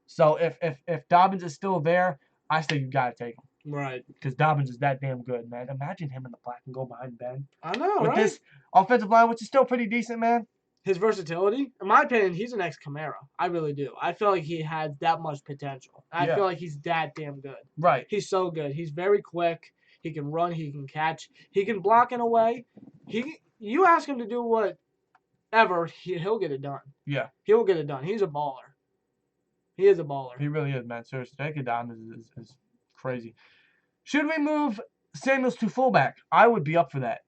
So if Dobbins is still there, I say you got to take him. Right. Because Dobbins is that damn good, man. Imagine him in the black and go behind Ben. I know, With this offensive line, which is still pretty decent, man. His versatility, in my opinion, he's the next Kamara. I really do. I feel like he has that much potential. I feel like he's that damn good. Right. He's so good. He's very quick. He can run. He can catch. He can block in a way. You ask him to do whatever, he'll get it done. Yeah. He'll get it done. He's a baller. He is a baller. He really is, man. Seriously, J.K. Dobbins is crazy. Should we move Samuels to fullback? I would be up for that.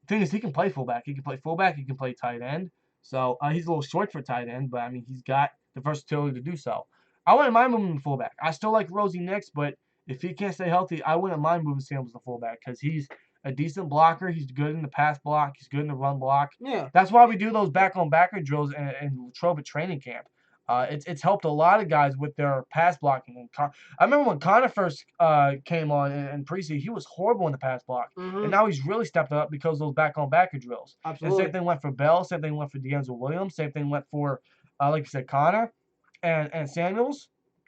Thing is, he can play fullback. He can play fullback. He can play tight end. So he's a little short for tight end, but I mean, he's got the versatility to do so. I wouldn't mind moving him to fullback. I still like Rosie Nix, but if he can't stay healthy, I wouldn't mind moving Samuels to fullback because he's a decent blocker. He's good in the pass block. He's good in the run block. Yeah. That's why we do those back-on-backer drills in Latrobe training camp. It's helped a lot of guys with their pass blocking. And I remember when Connor first came on in preseason, he was horrible in the pass block. Mm-hmm. And now he's really stepped up because of those back-on-backer drills. Absolutely. And same thing went for Bell. Same thing went for D'Angelo Williams. Same thing went for, like you said, Connor and Samuels.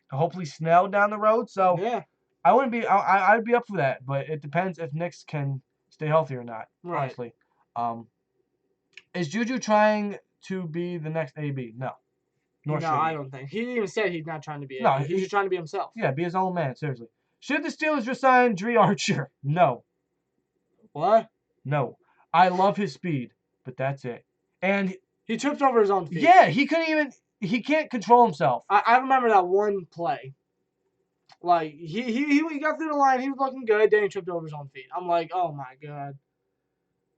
Hopefully Snell down the road. So yeah. I'd be up for that. But it depends if Knicks can stay healthy or not, right. honestly. Is Juju trying to be the next AB? No. No, I don't think. He even said he's not trying to be. No, he's just trying to be himself. Yeah, be his own man. Seriously. Should the Steelers resign Dre Archer? No. What? No. I love his speed, but that's it. And he tripped over his own feet. Yeah, he couldn't even. He can't control himself. I remember that one play. Like he got through the line. He was looking good. Then he tripped over his own feet. I'm like, oh my god.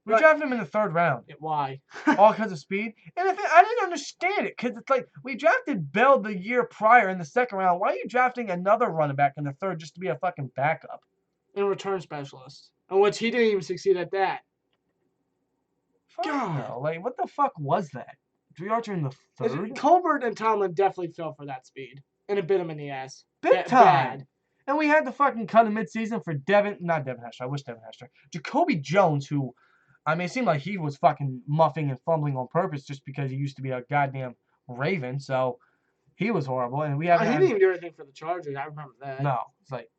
We drafted him in the 3rd round. Why? All because of speed. And I didn't understand it because it's like we drafted Bell the year prior in the 2nd round. Why are you drafting another running back in the 3rd just to be a fucking backup? And return specialist. And which he didn't even succeed at that. God. No. Like, what the fuck was that? Dre Archer in the 3rd? Colbert and Tomlin definitely fell for that speed. And it bit him in the ass. Big time. Bad. And we had to fucking cut him midseason for not Devin Hester. I wish Devin Hester. Jacoby Jones, who... I mean, it seemed like he was fucking muffing and fumbling on purpose just because he used to be a goddamn Raven. So he was horrible. And we have. He didn't even do anything for the Chargers. I remember that. No, it's like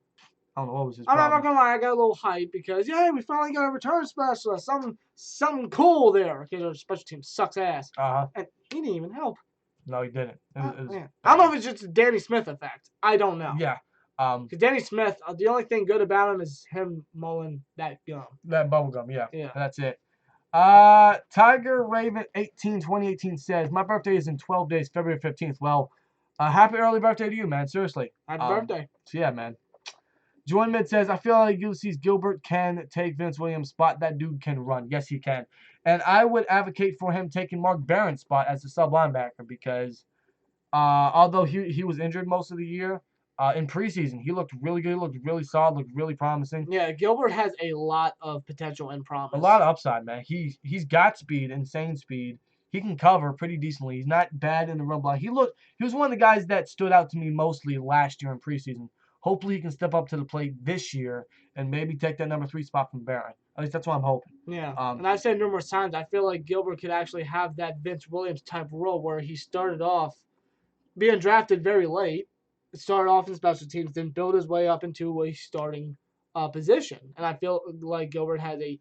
I don't know what was his. I'm not gonna lie. I got a little hype because we finally got a return specialist. Something cool there because our special team sucks ass. And he didn't even help. No, he didn't. I don't know if it's just a Danny Smith effect. I don't know. Yeah. Because Danny Smith, the only thing good about him is him mulling that gum. That bubble gum, yeah. That's it. Tiger Raven 2018 says, my birthday is in 12 days, February 15th. Well, happy early birthday to you, man. Seriously. Happy birthday. So yeah, man. Join Mid says, I feel like Ulysses Gilbert can take Vince Williams' spot. That dude can run. Yes, he can. And I would advocate for him taking Mark Barron's spot as a sub linebacker because although he was injured most of the year, in preseason, he looked really good. He looked really solid. Looked really promising. Yeah, Gilbert has a lot of potential and promise. A lot of upside, man. He's got speed, insane speed. He can cover pretty decently. He's not bad in the run block. He was one of the guys that stood out to me mostly last year in preseason. Hopefully, he can step up to the plate this year and maybe take that number 3 spot from Barron. At least that's what I'm hoping. Yeah, and I've said numerous times, I feel like Gilbert could actually have that Vince Williams type role where he started off being drafted very late. Started off in special teams, then build his way up into a starting position. And I feel like Gilbert has a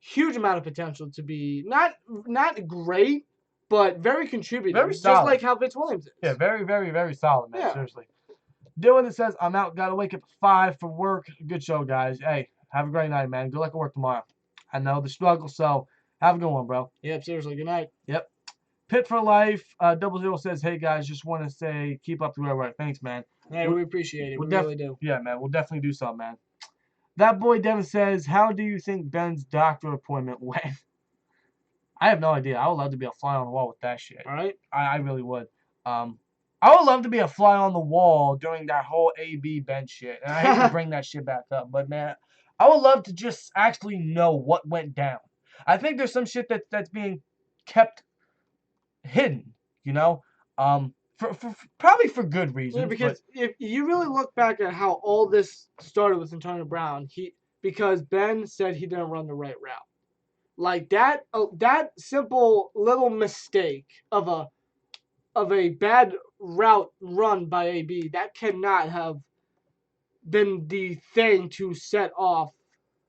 huge amount of potential to be not great, but very contributing. Very solid. Just like how Vince Williams is. Yeah, very, very, very solid, man. Yeah. Seriously. Dylan that says, I'm out, gotta wake up at 5 for work. Good show, guys. Hey, have a great night, man. Good luck at work tomorrow. I know the struggle, so have a good one, bro. Yep, seriously. Good night. Yep. Pit for Life 00 says, hey guys, just want to say keep up the great work. Thanks, man. Hey, we appreciate it. We really do. Yeah, man. We'll definitely do something, man. That boy Devin says, how do you think Ben's doctor appointment went? I have no idea. I would love to be a fly on the wall with that shit. All right. I really would. I would love to be a fly on the wall during that whole AB Ben shit. And I hate to bring that shit back up. But, man, I would love to just actually know what went down. I think there's some shit that's being kept hidden, you know, for probably for good reasons. Yeah, because if you really look back at how all this started with Antonio Brown, because Ben said he didn't run the right route, like that simple little mistake of a bad route run by AB, that cannot have been the thing to set off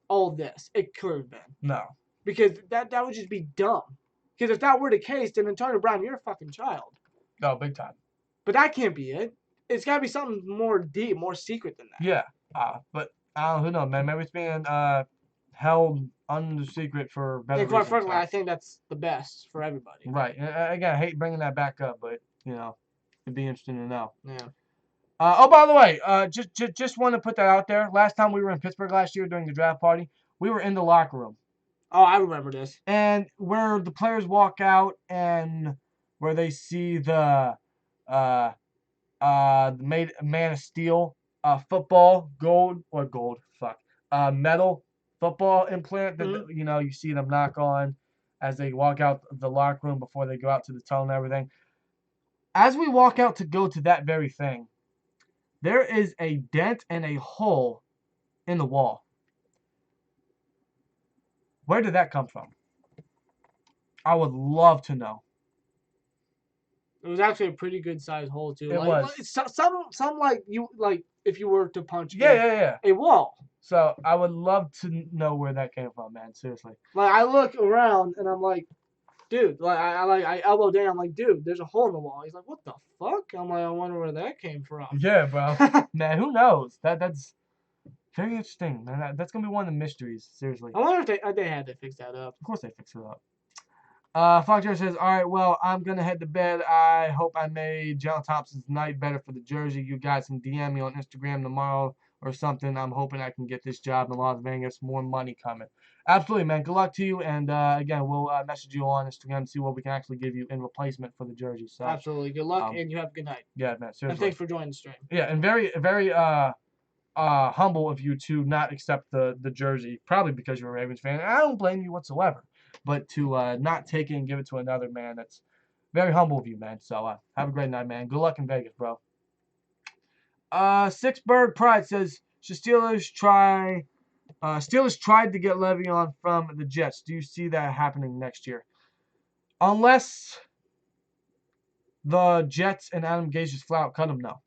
all this. It could have been. No, because that would just be dumb. Because if that were the case, then Antonio Brown, you're a fucking child. No, big time. But that can't be it. It's got to be something more deep, more secret than that. Yeah. But who knows, man? Maybe it's being held under secret for better reasons. Quite frankly, I think that's the best for everybody. Right. And again, I hate bringing that back up, but, you know, it'd be interesting to know. Yeah. Oh, by the way, just want to put that out there. Last time we were in Pittsburgh last year during the draft party, we were in the locker room. Oh, I remember this. And where the players walk out and where they see the Man of Steel metal football implant that you know you see them knock on as they walk out the locker room before they go out to the tunnel and everything. As we walk out to go to that very thing, there is a dent and a hole in the wall. Where did that come from? I would love to know. It was actually a pretty good sized hole too. It was. Some like if you were to punch yeah. a wall. So I would love to know where that came from, man. Seriously. Like I look around and I'm like, dude, like I elbow down. I'm like, dude, there's a hole in the wall. He's like, what the fuck? I'm like, I wonder where that came from. Yeah, bro. Man, who knows? That's very interesting, man. That's gonna be one of the mysteries. Seriously. I wonder if they had to fix that up. Of course they fixed it up. Fox says, all right, well, I'm going to head to bed. I hope I made Jalen Thompson's night better for the jersey. You guys can DM me on Instagram tomorrow or something. I'm hoping I can get this job in Las Vegas. More money coming. Absolutely, man. Good luck to you. And, again, we'll message you on Instagram to see what we can actually give you in replacement for the jersey. So absolutely. Good luck, and you have a good night. Yeah, man. Seriously. And thanks for joining the stream. Yeah, and very, very humble of you to not accept the jersey, probably because you're a Ravens fan. And I don't blame you whatsoever. But to not take it and give it to another man, that's very humble of you, man. So have a great night, man. Good luck in Vegas, bro. Sixburg Pride says, should Steelers try? Steelers tried to get Le'Veon from the Jets. Do you see that happening next year? Unless the Jets and Adam Gase just flat out cut him, no.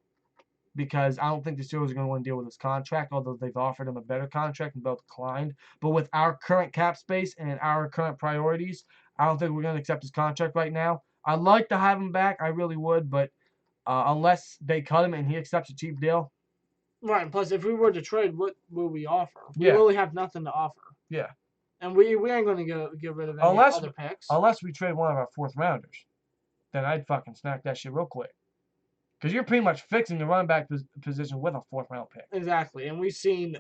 Because I don't think the Steelers are going to want to deal with his contract, although they've offered him a better contract and both declined. But with our current cap space and our current priorities, I don't think we're going to accept his contract right now. I'd like to have him back. I really would. But unless they cut him and he accepts a cheap deal. Right. And plus, if we were to trade, what will we offer? We Yeah. really have nothing to offer. Yeah. And we ain't going to get rid of any other picks. Unless we trade one of our fourth rounders. Then I'd fucking snack that shit real quick. Because you're pretty much fixing the running back position with a fourth round pick. Exactly, and we've seen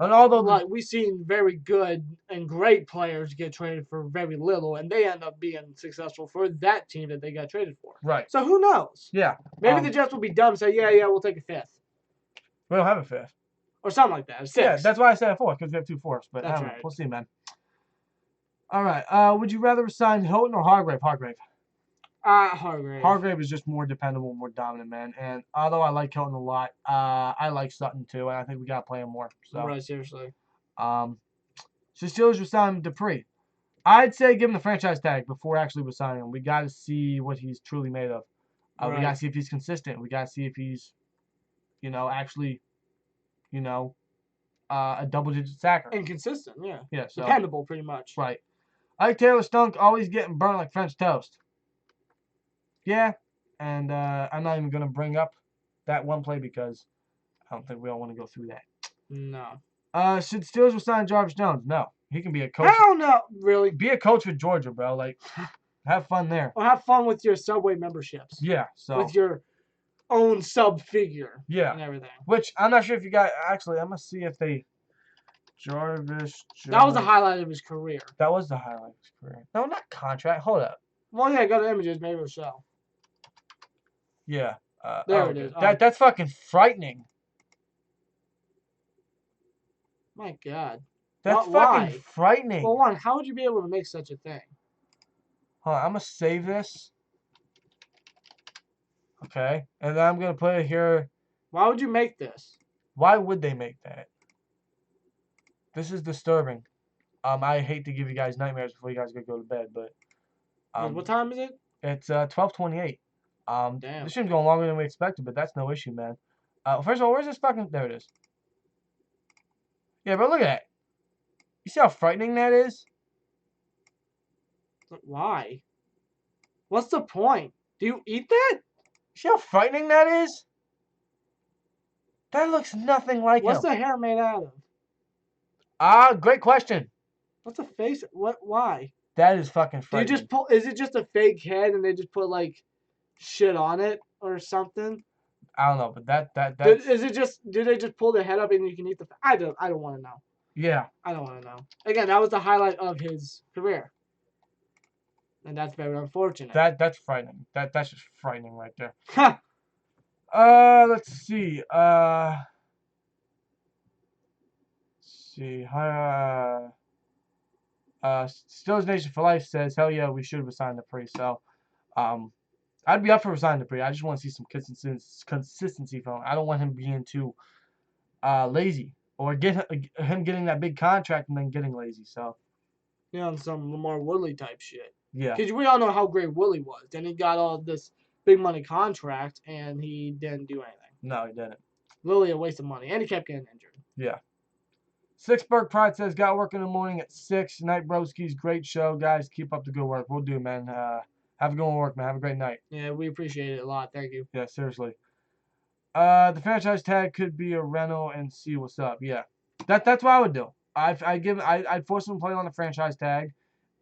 we've seen very good and great players get traded for very little, and they end up being successful for that team that they got traded for. Right. So who knows? Yeah. Maybe the Jets will be dumb and say, yeah, we'll take a fifth. We don't have a fifth. Or something like that. A sixth. Yeah, that's why I said a fourth, because we have two fourths. But that's right. We'll see, man. All right. Would you rather sign Hilton or Hargrave? Hargrave. Hargrave. Hargrave is just more dependable, more dominant, man. And although I like Hilton a lot, I like Sutton too, and I think we gotta play him more. So. Right, seriously. So Steelers would sign Dupree. I'd say give him the franchise tag before actually signing him. We gotta see what he's truly made of. Right. We gotta see if he's consistent. We gotta see if he's, actually, a double-digit sacker. Inconsistent, yeah. Yeah. So, dependable, pretty much. Right. Ike Taylor Stunk always getting burnt like French toast. Yeah, and I'm not even going to bring up that one play because I don't think we all want to go through that. No. Should Steelers sign Jarvis Jones? No. He can be a coach. Hell no, really. Be a coach with Georgia, bro. Like, have fun there. Or have fun with your Subway memberships. Yeah, so. With your own sub figure. Yeah. And everything. Which, I'm not sure if you got, actually, I'm going to see if they, Jarvis Jones. That was the highlight of his career. That was the highlight of his career. No, not contract. Hold up. Well, yeah, go to images, maybe it'll show. Yeah. There it is. That's fucking frightening. My God. That's fucking frightening. Well, one, how would you be able to make such a thing? Hold on, I'm going to save this. Okay. And then I'm going to put it here. Why would you make this? Why would they make that? This is disturbing. I hate to give you guys nightmares before you guys go to bed, but... what time is it? It's 12:28. Damn. This shouldn't go longer than we expected, but that's no issue, man. First of all, where's this fucking... There it is. Yeah, but look at that. You see how frightening that is? Why? What's the point? Do you eat that? You see how frightening that is? That looks nothing like him. What's the hair made out of? Great question. What's the face? What? Why? That is fucking frightening. Do you just pull? Is it just a fake head and they just put like shit on it or something? I don't know, but that's... Is it just? Do they just pull the head up and you can eat the? I don't want to know. Yeah. I don't want to know. Again, that was the highlight of his career, and that's very unfortunate. That's frightening. That's just frightening right there. Ha. Let's see. Steelers Nation for Life says, hell yeah, we should have signed Dupree. So, I'd be up for resigning Dupree. I just want to see some consistency from him. I don't want him being too lazy or him getting that big contract and then getting lazy. So. Yeah, on some Lamar Woodley type shit. Yeah. Because we all know how great Woodley was. Then he got all this big money contract and he didn't do anything. No, he didn't. Literally a waste of money. And he kept getting injured. Yeah. Sixburg Pride says, got work in the morning at 6. Night Broskies. Great show, guys. Keep up the good work. We'll do, man. Have a good work, man. Have a great night. Yeah, we appreciate it a lot. Thank you. Yeah, seriously. The franchise tag could be a rental and see what's up. Yeah. That's what I would do. I'd force him to play on the franchise tag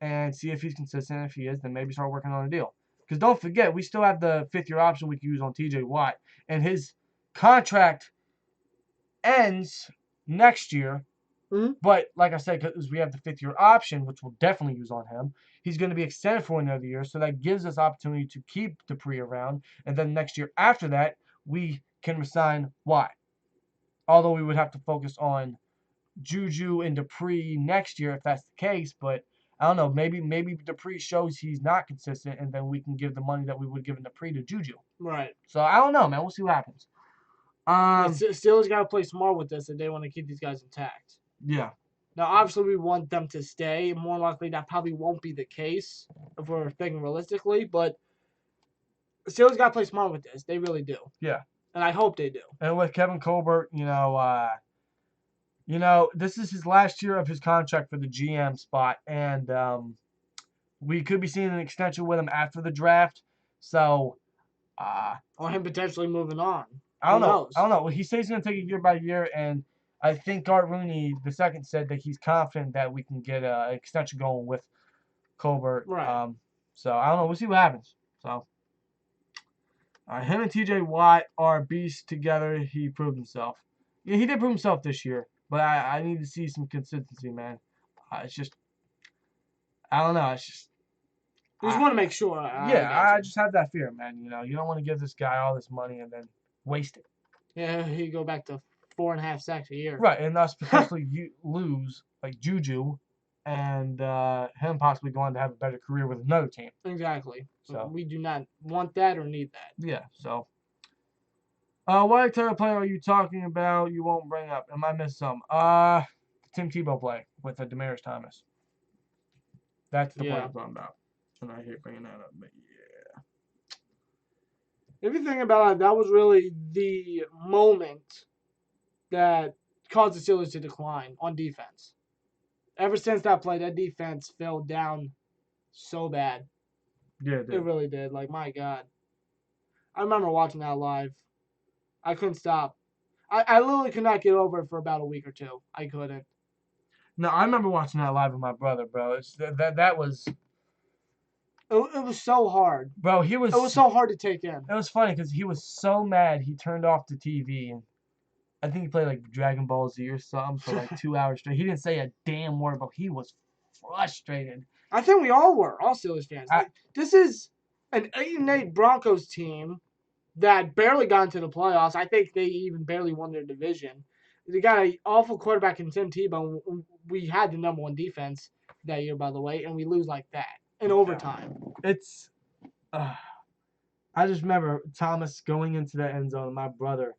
and see if he's consistent. If he is, then maybe start working on a deal. Because don't forget, we still have the 5th-year option we can use on TJ Watt. And his contract ends next year. Mm-hmm. But like I said, because we have the 5th-year option, which we'll definitely use on him, he's going to be extended for another year. So that gives us opportunity to keep Dupree around. And then next year after that, we can resign Watt. Although we would have to focus on Juju and Dupree next year if that's the case. But I don't know. Maybe Dupree shows he's not consistent, and then we can give the money that we would give Dupree to Juju. Right. So I don't know, man. We'll see what happens. Steelers got to play smart with this if they want to keep these guys intact. Yeah. Now, obviously, we want them to stay. More likely, that probably won't be the case if we're thinking realistically. But Steelers got to play smart with this. They really do. Yeah. And I hope they do. And with Kevin Colbert, this is his last year of his contract for the GM spot, and we could be seeing an extension with him after the draft. So, or him potentially moving on. I don't know. Well, he says he's going to take it year by year, and I think Art Rooney II said that he's confident that we can get an extension going with Colbert. Right. So I don't know. We'll see what happens. So. Him and TJ Watt are beasts together. He proved himself. Yeah, he did prove himself this year, but I need to see some consistency, man. It's just, I don't know. It's just. You just want to make sure. I just have that fear, man. You don't want to give this guy all this money and then waste it. Yeah, he go back to 4.5 sacks a year. Right, and thus potentially lose like Juju, and him possibly going to have a better career with another team. Exactly. So we do not want that or need that. Yeah. So, what type of player are you talking about? You won't bring up. Am I missing some? Tim Tebow play with Demaryius Thomas. That's the play I'm talking about. And I hate bringing that up, but yeah. If you think about it, that was really the moment that caused the Steelers to decline on defense. Ever since that play, that defense fell down so bad. Yeah, it really did. Like, my God. I remember watching that live. I couldn't stop. I literally could not get over it for about a week or two. I couldn't. No, I remember watching that live with my brother, bro. That was... It was so hard. Bro, It was so hard to take in. It was funny because he was so mad he turned off the TV. And I think he played like Dragon Ball Z or something for like 2 hours straight. He didn't say a damn word, but he was frustrated. I think we all were, all Steelers fans. This is an 8-8 Broncos team that barely got into the playoffs. I think they even barely won their division. They got an awful quarterback in Tim Tebow. We had the number 1 defense that year, by the way, and we lose like that in overtime. It's, I just remember Thomas going into the end zone, and my brother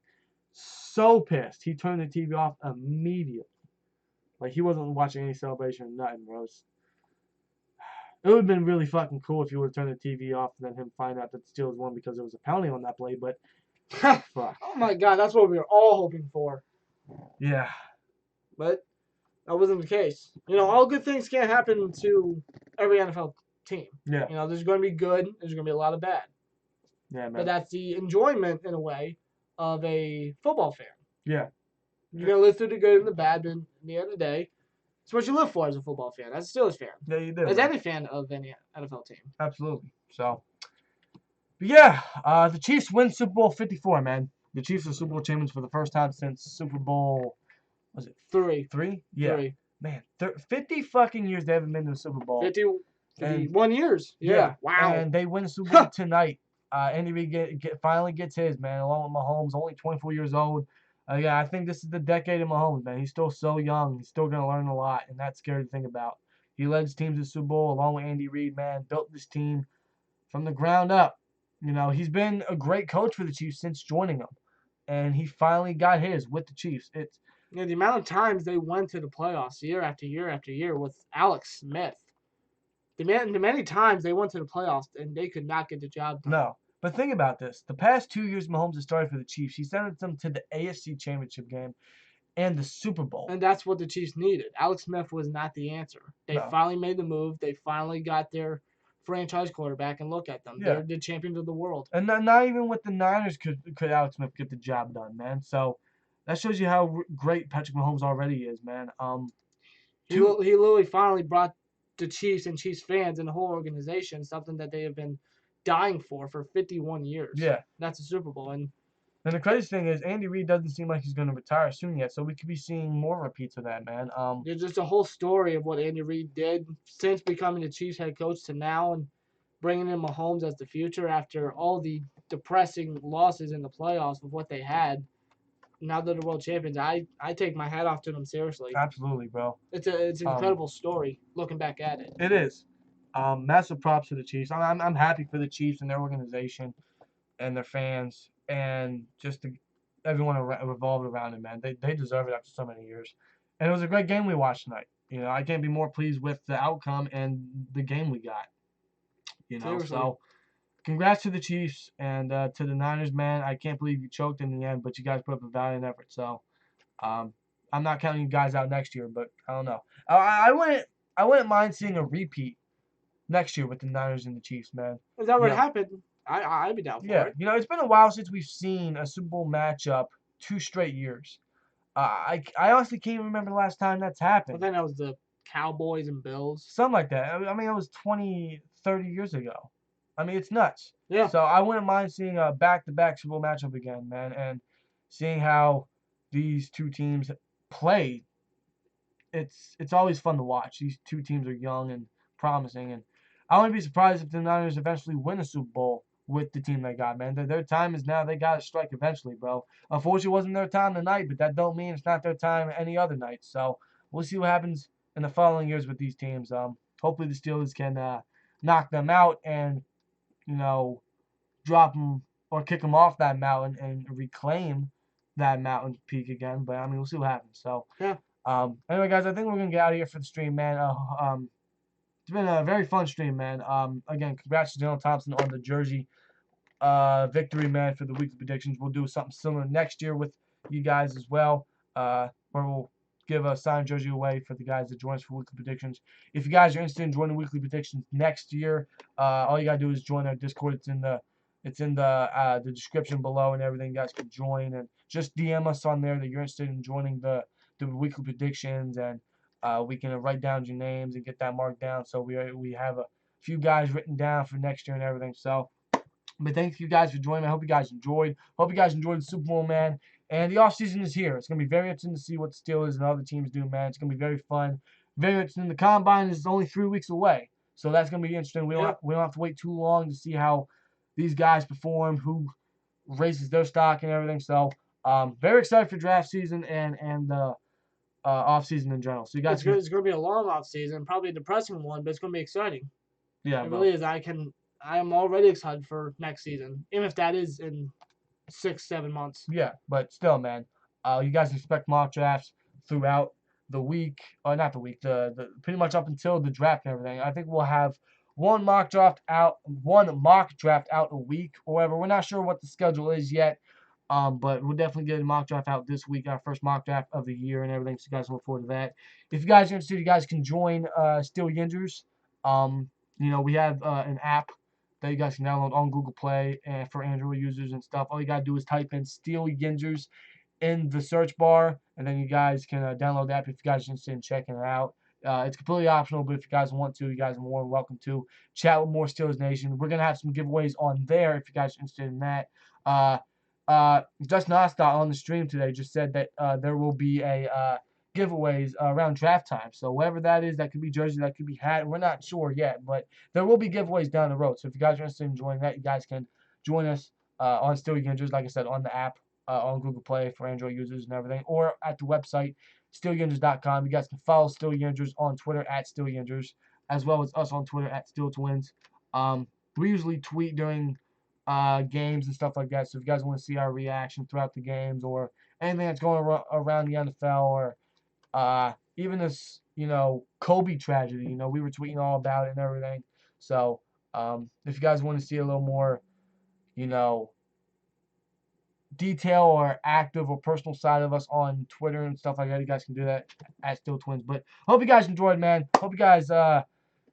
so pissed. He turned the TV off immediately. Like, he wasn't watching any celebration or nothing, bro. It would have been really fucking cool if you would have turned the TV off and then him find out that the Steelers won because there was a penalty on that play, but fuck. Oh my God, that's what we were all hoping for. Yeah. But that wasn't the case. All good things can't happen to every NFL team. Yeah. There's going to be good, there's going to be a lot of bad. Yeah, man. But that's the enjoyment, in a way, of a football fan. Yeah. You're going to live through the good and the bad, but at the end of the day, it's what you live for as a football fan, as a Steelers fan. Yeah, you do. As any fan of any NFL team. Absolutely. So, but yeah, the Chiefs win Super Bowl 54, man. The Chiefs are Super Bowl champions for the first time since Super Bowl, was it 3? 3? Yeah. 3. Man, 50 fucking years they haven't been to the Super Bowl. 51 years. Yeah. Wow. And they win the Super Bowl tonight. Andy Reid finally gets his, man, along with Mahomes, only 24 years old. Yeah, I think this is the decade of Mahomes, man. He's still so young. He's still going to learn a lot, and that's scary to think about. He led his team to the Super Bowl along with Andy Reid, man. Built this team from the ground up. He's been a great coach for the Chiefs since joining them, and he finally got his with the Chiefs. It's the amount of times they went to the playoffs year after year after year with Alex Smith. The many times they went to the playoffs and they could not get the job done. No. But think about this. The past 2 years Mahomes has started for the Chiefs, he sent them to the AFC Championship game and the Super Bowl. And that's what the Chiefs needed. Alex Smith was not the answer. They finally made the move. They finally got their franchise quarterback, and look at them. Yeah. They're the champions of the world. And not even with the Niners could Alex Smith get the job done, man. So that shows you how great Patrick Mahomes already is, man. He literally finally brought the Chiefs and Chiefs fans and the whole organization something that they have been dying for 51 years. Yeah. That's a Super Bowl. And the crazy thing is Andy Reid doesn't seem like he's going to retire soon yet, so we could be seeing more repeats of that, man. There's just a whole story of what Andy Reid did since becoming the Chiefs head coach to now, and bringing in Mahomes as the future after all the depressing losses in the playoffs of what they had. Now they're the world champions. I take my hat off to them seriously. Absolutely, bro. It's an incredible story looking back at it. It is. Massive props to the Chiefs. I'm happy for the Chiefs and their organization and their fans and just everyone revolved around it, man. They deserve it after so many years. And it was a great game we watched tonight. I can't be more pleased with the outcome and the game we got. Seriously. So congrats to the Chiefs and to the Niners, man. I can't believe you choked in the end, but you guys put up a valiant effort. So I'm not counting you guys out next year, but I don't know. I wouldn't mind seeing a repeat next year with the Niners and the Chiefs, man. Is that what happened? I'd be down for it. It's been a while since we've seen a Super Bowl matchup 2 straight years. I honestly can't remember the last time that's happened. I think that was the Cowboys and Bills. Something like that. I mean, it was 20, 30 years ago. I mean, it's nuts. Yeah. So I wouldn't mind seeing a back-to-back Super Bowl matchup again, man, and seeing how these two teams play. It's always fun to watch. These two teams are young and promising, and I wouldn't be surprised if the Niners eventually win a Super Bowl with the team they got, man. Their time is now. They got to strike eventually, bro. Unfortunately, it wasn't their time tonight, but that don't mean it's not their time any other night. So we'll see what happens in the following years with these teams. Hopefully the Steelers can knock them out and, drop them or kick them off that mountain and reclaim that mountain peak again. But, I mean, we'll see what happens. So, yeah. Anyway, guys, I think we're going to get out of here for the stream, man. It's been a very fun stream, man. Again, congrats to Dylan Thompson on the jersey victory, man, for the weekly predictions. We'll do something similar next year with you guys as well, where we'll give a signed jersey away for the guys that join us for weekly predictions. If you guys are interested in joining weekly predictions next year, all you gotta do is join our Discord. It's in the description below and everything. You guys can join and just DM us on there that you're interested in joining the weekly predictions, and we can write down your names and get that marked down. So we have a few guys written down for next year and everything. So, but thank you guys for joining. I hope you guys enjoyed. Hope you guys enjoyed the Super Bowl, man. And the offseason is here. It's going to be very interesting to see what the Steelers and other teams do, man. It's going to be very fun. Very interesting. The Combine is only 3 weeks away. So that's going to be interesting. We don't have to wait too long to see how these guys perform, who raises their stock and everything. So very excited for draft season and the offseason in general. So you guys, it's going to be a long offseason, probably a depressing one, but it's going to be exciting. Yeah, it really is. I am already excited for next season, even if that is in 6-7 months. Yeah, but still, man, you guys expect mock drafts throughout the week, or not the week, the pretty much up until the draft and everything. I think we'll have one mock draft out a week or whatever. We're not sure what the schedule is yet, but we'll definitely get a mock draft out this week, our first mock draft of the year and everything. So you guys look forward to that. If you guys are interested, you guys can join Steel Yingers. We have an app that you guys can download on Google Play and for Android users and stuff. All you got to do is type in Steel Yingers in the search bar, and then you guys can download the app if you guys are interested in checking it out. It's completely optional, but if you guys want to, you guys are more than welcome to chat with more Steelers Nation. We're going to have some giveaways on there if you guys are interested in that. Justin Ostott on the stream today just said that there will be a giveaways around draft time. So whatever that is, that could be jersey, that could be hat. We're not sure yet, but there will be giveaways down the road. So if you guys are interested in joining that, you guys can join us on Steel Yingers, like I said, on the app, on Google Play for Android users and everything, or at the website, SteelYingers.com. You guys can follow Steel Yingers on Twitter at Steel Yingers, as well as us on Twitter at SteelTwins. We usually tweet during games and stuff like that. So if you guys want to see our reaction throughout the games or anything that's going around the NFL or even this, Kobe tragedy, we were tweeting all about it and everything. So if you guys want to see a little more, detail or active or personal side of us on Twitter and stuff like that, you guys can do that at SteelTwins. But hope you guys enjoyed, man. Hope you guys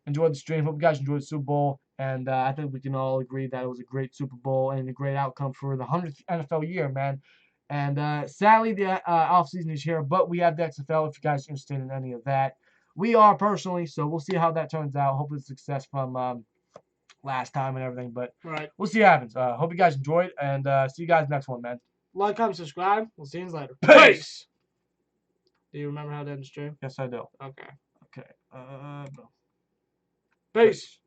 enjoyed the stream. Hope you guys enjoyed the Super Bowl. And I think we can all agree that it was a great Super Bowl and a great outcome for the 100th NFL year, man. And sadly, the offseason is here, but we have the XFL if you guys are interested in any of that. We are personally, so we'll see how that turns out. Hopefully, success from last time and everything, but we'll see what happens. Hope you guys enjoyed, and see you guys next one, man. Like, comment, subscribe. We'll see you later. Peace! Do you remember how to end the stream? Yes, I do. Okay. Okay. Peace.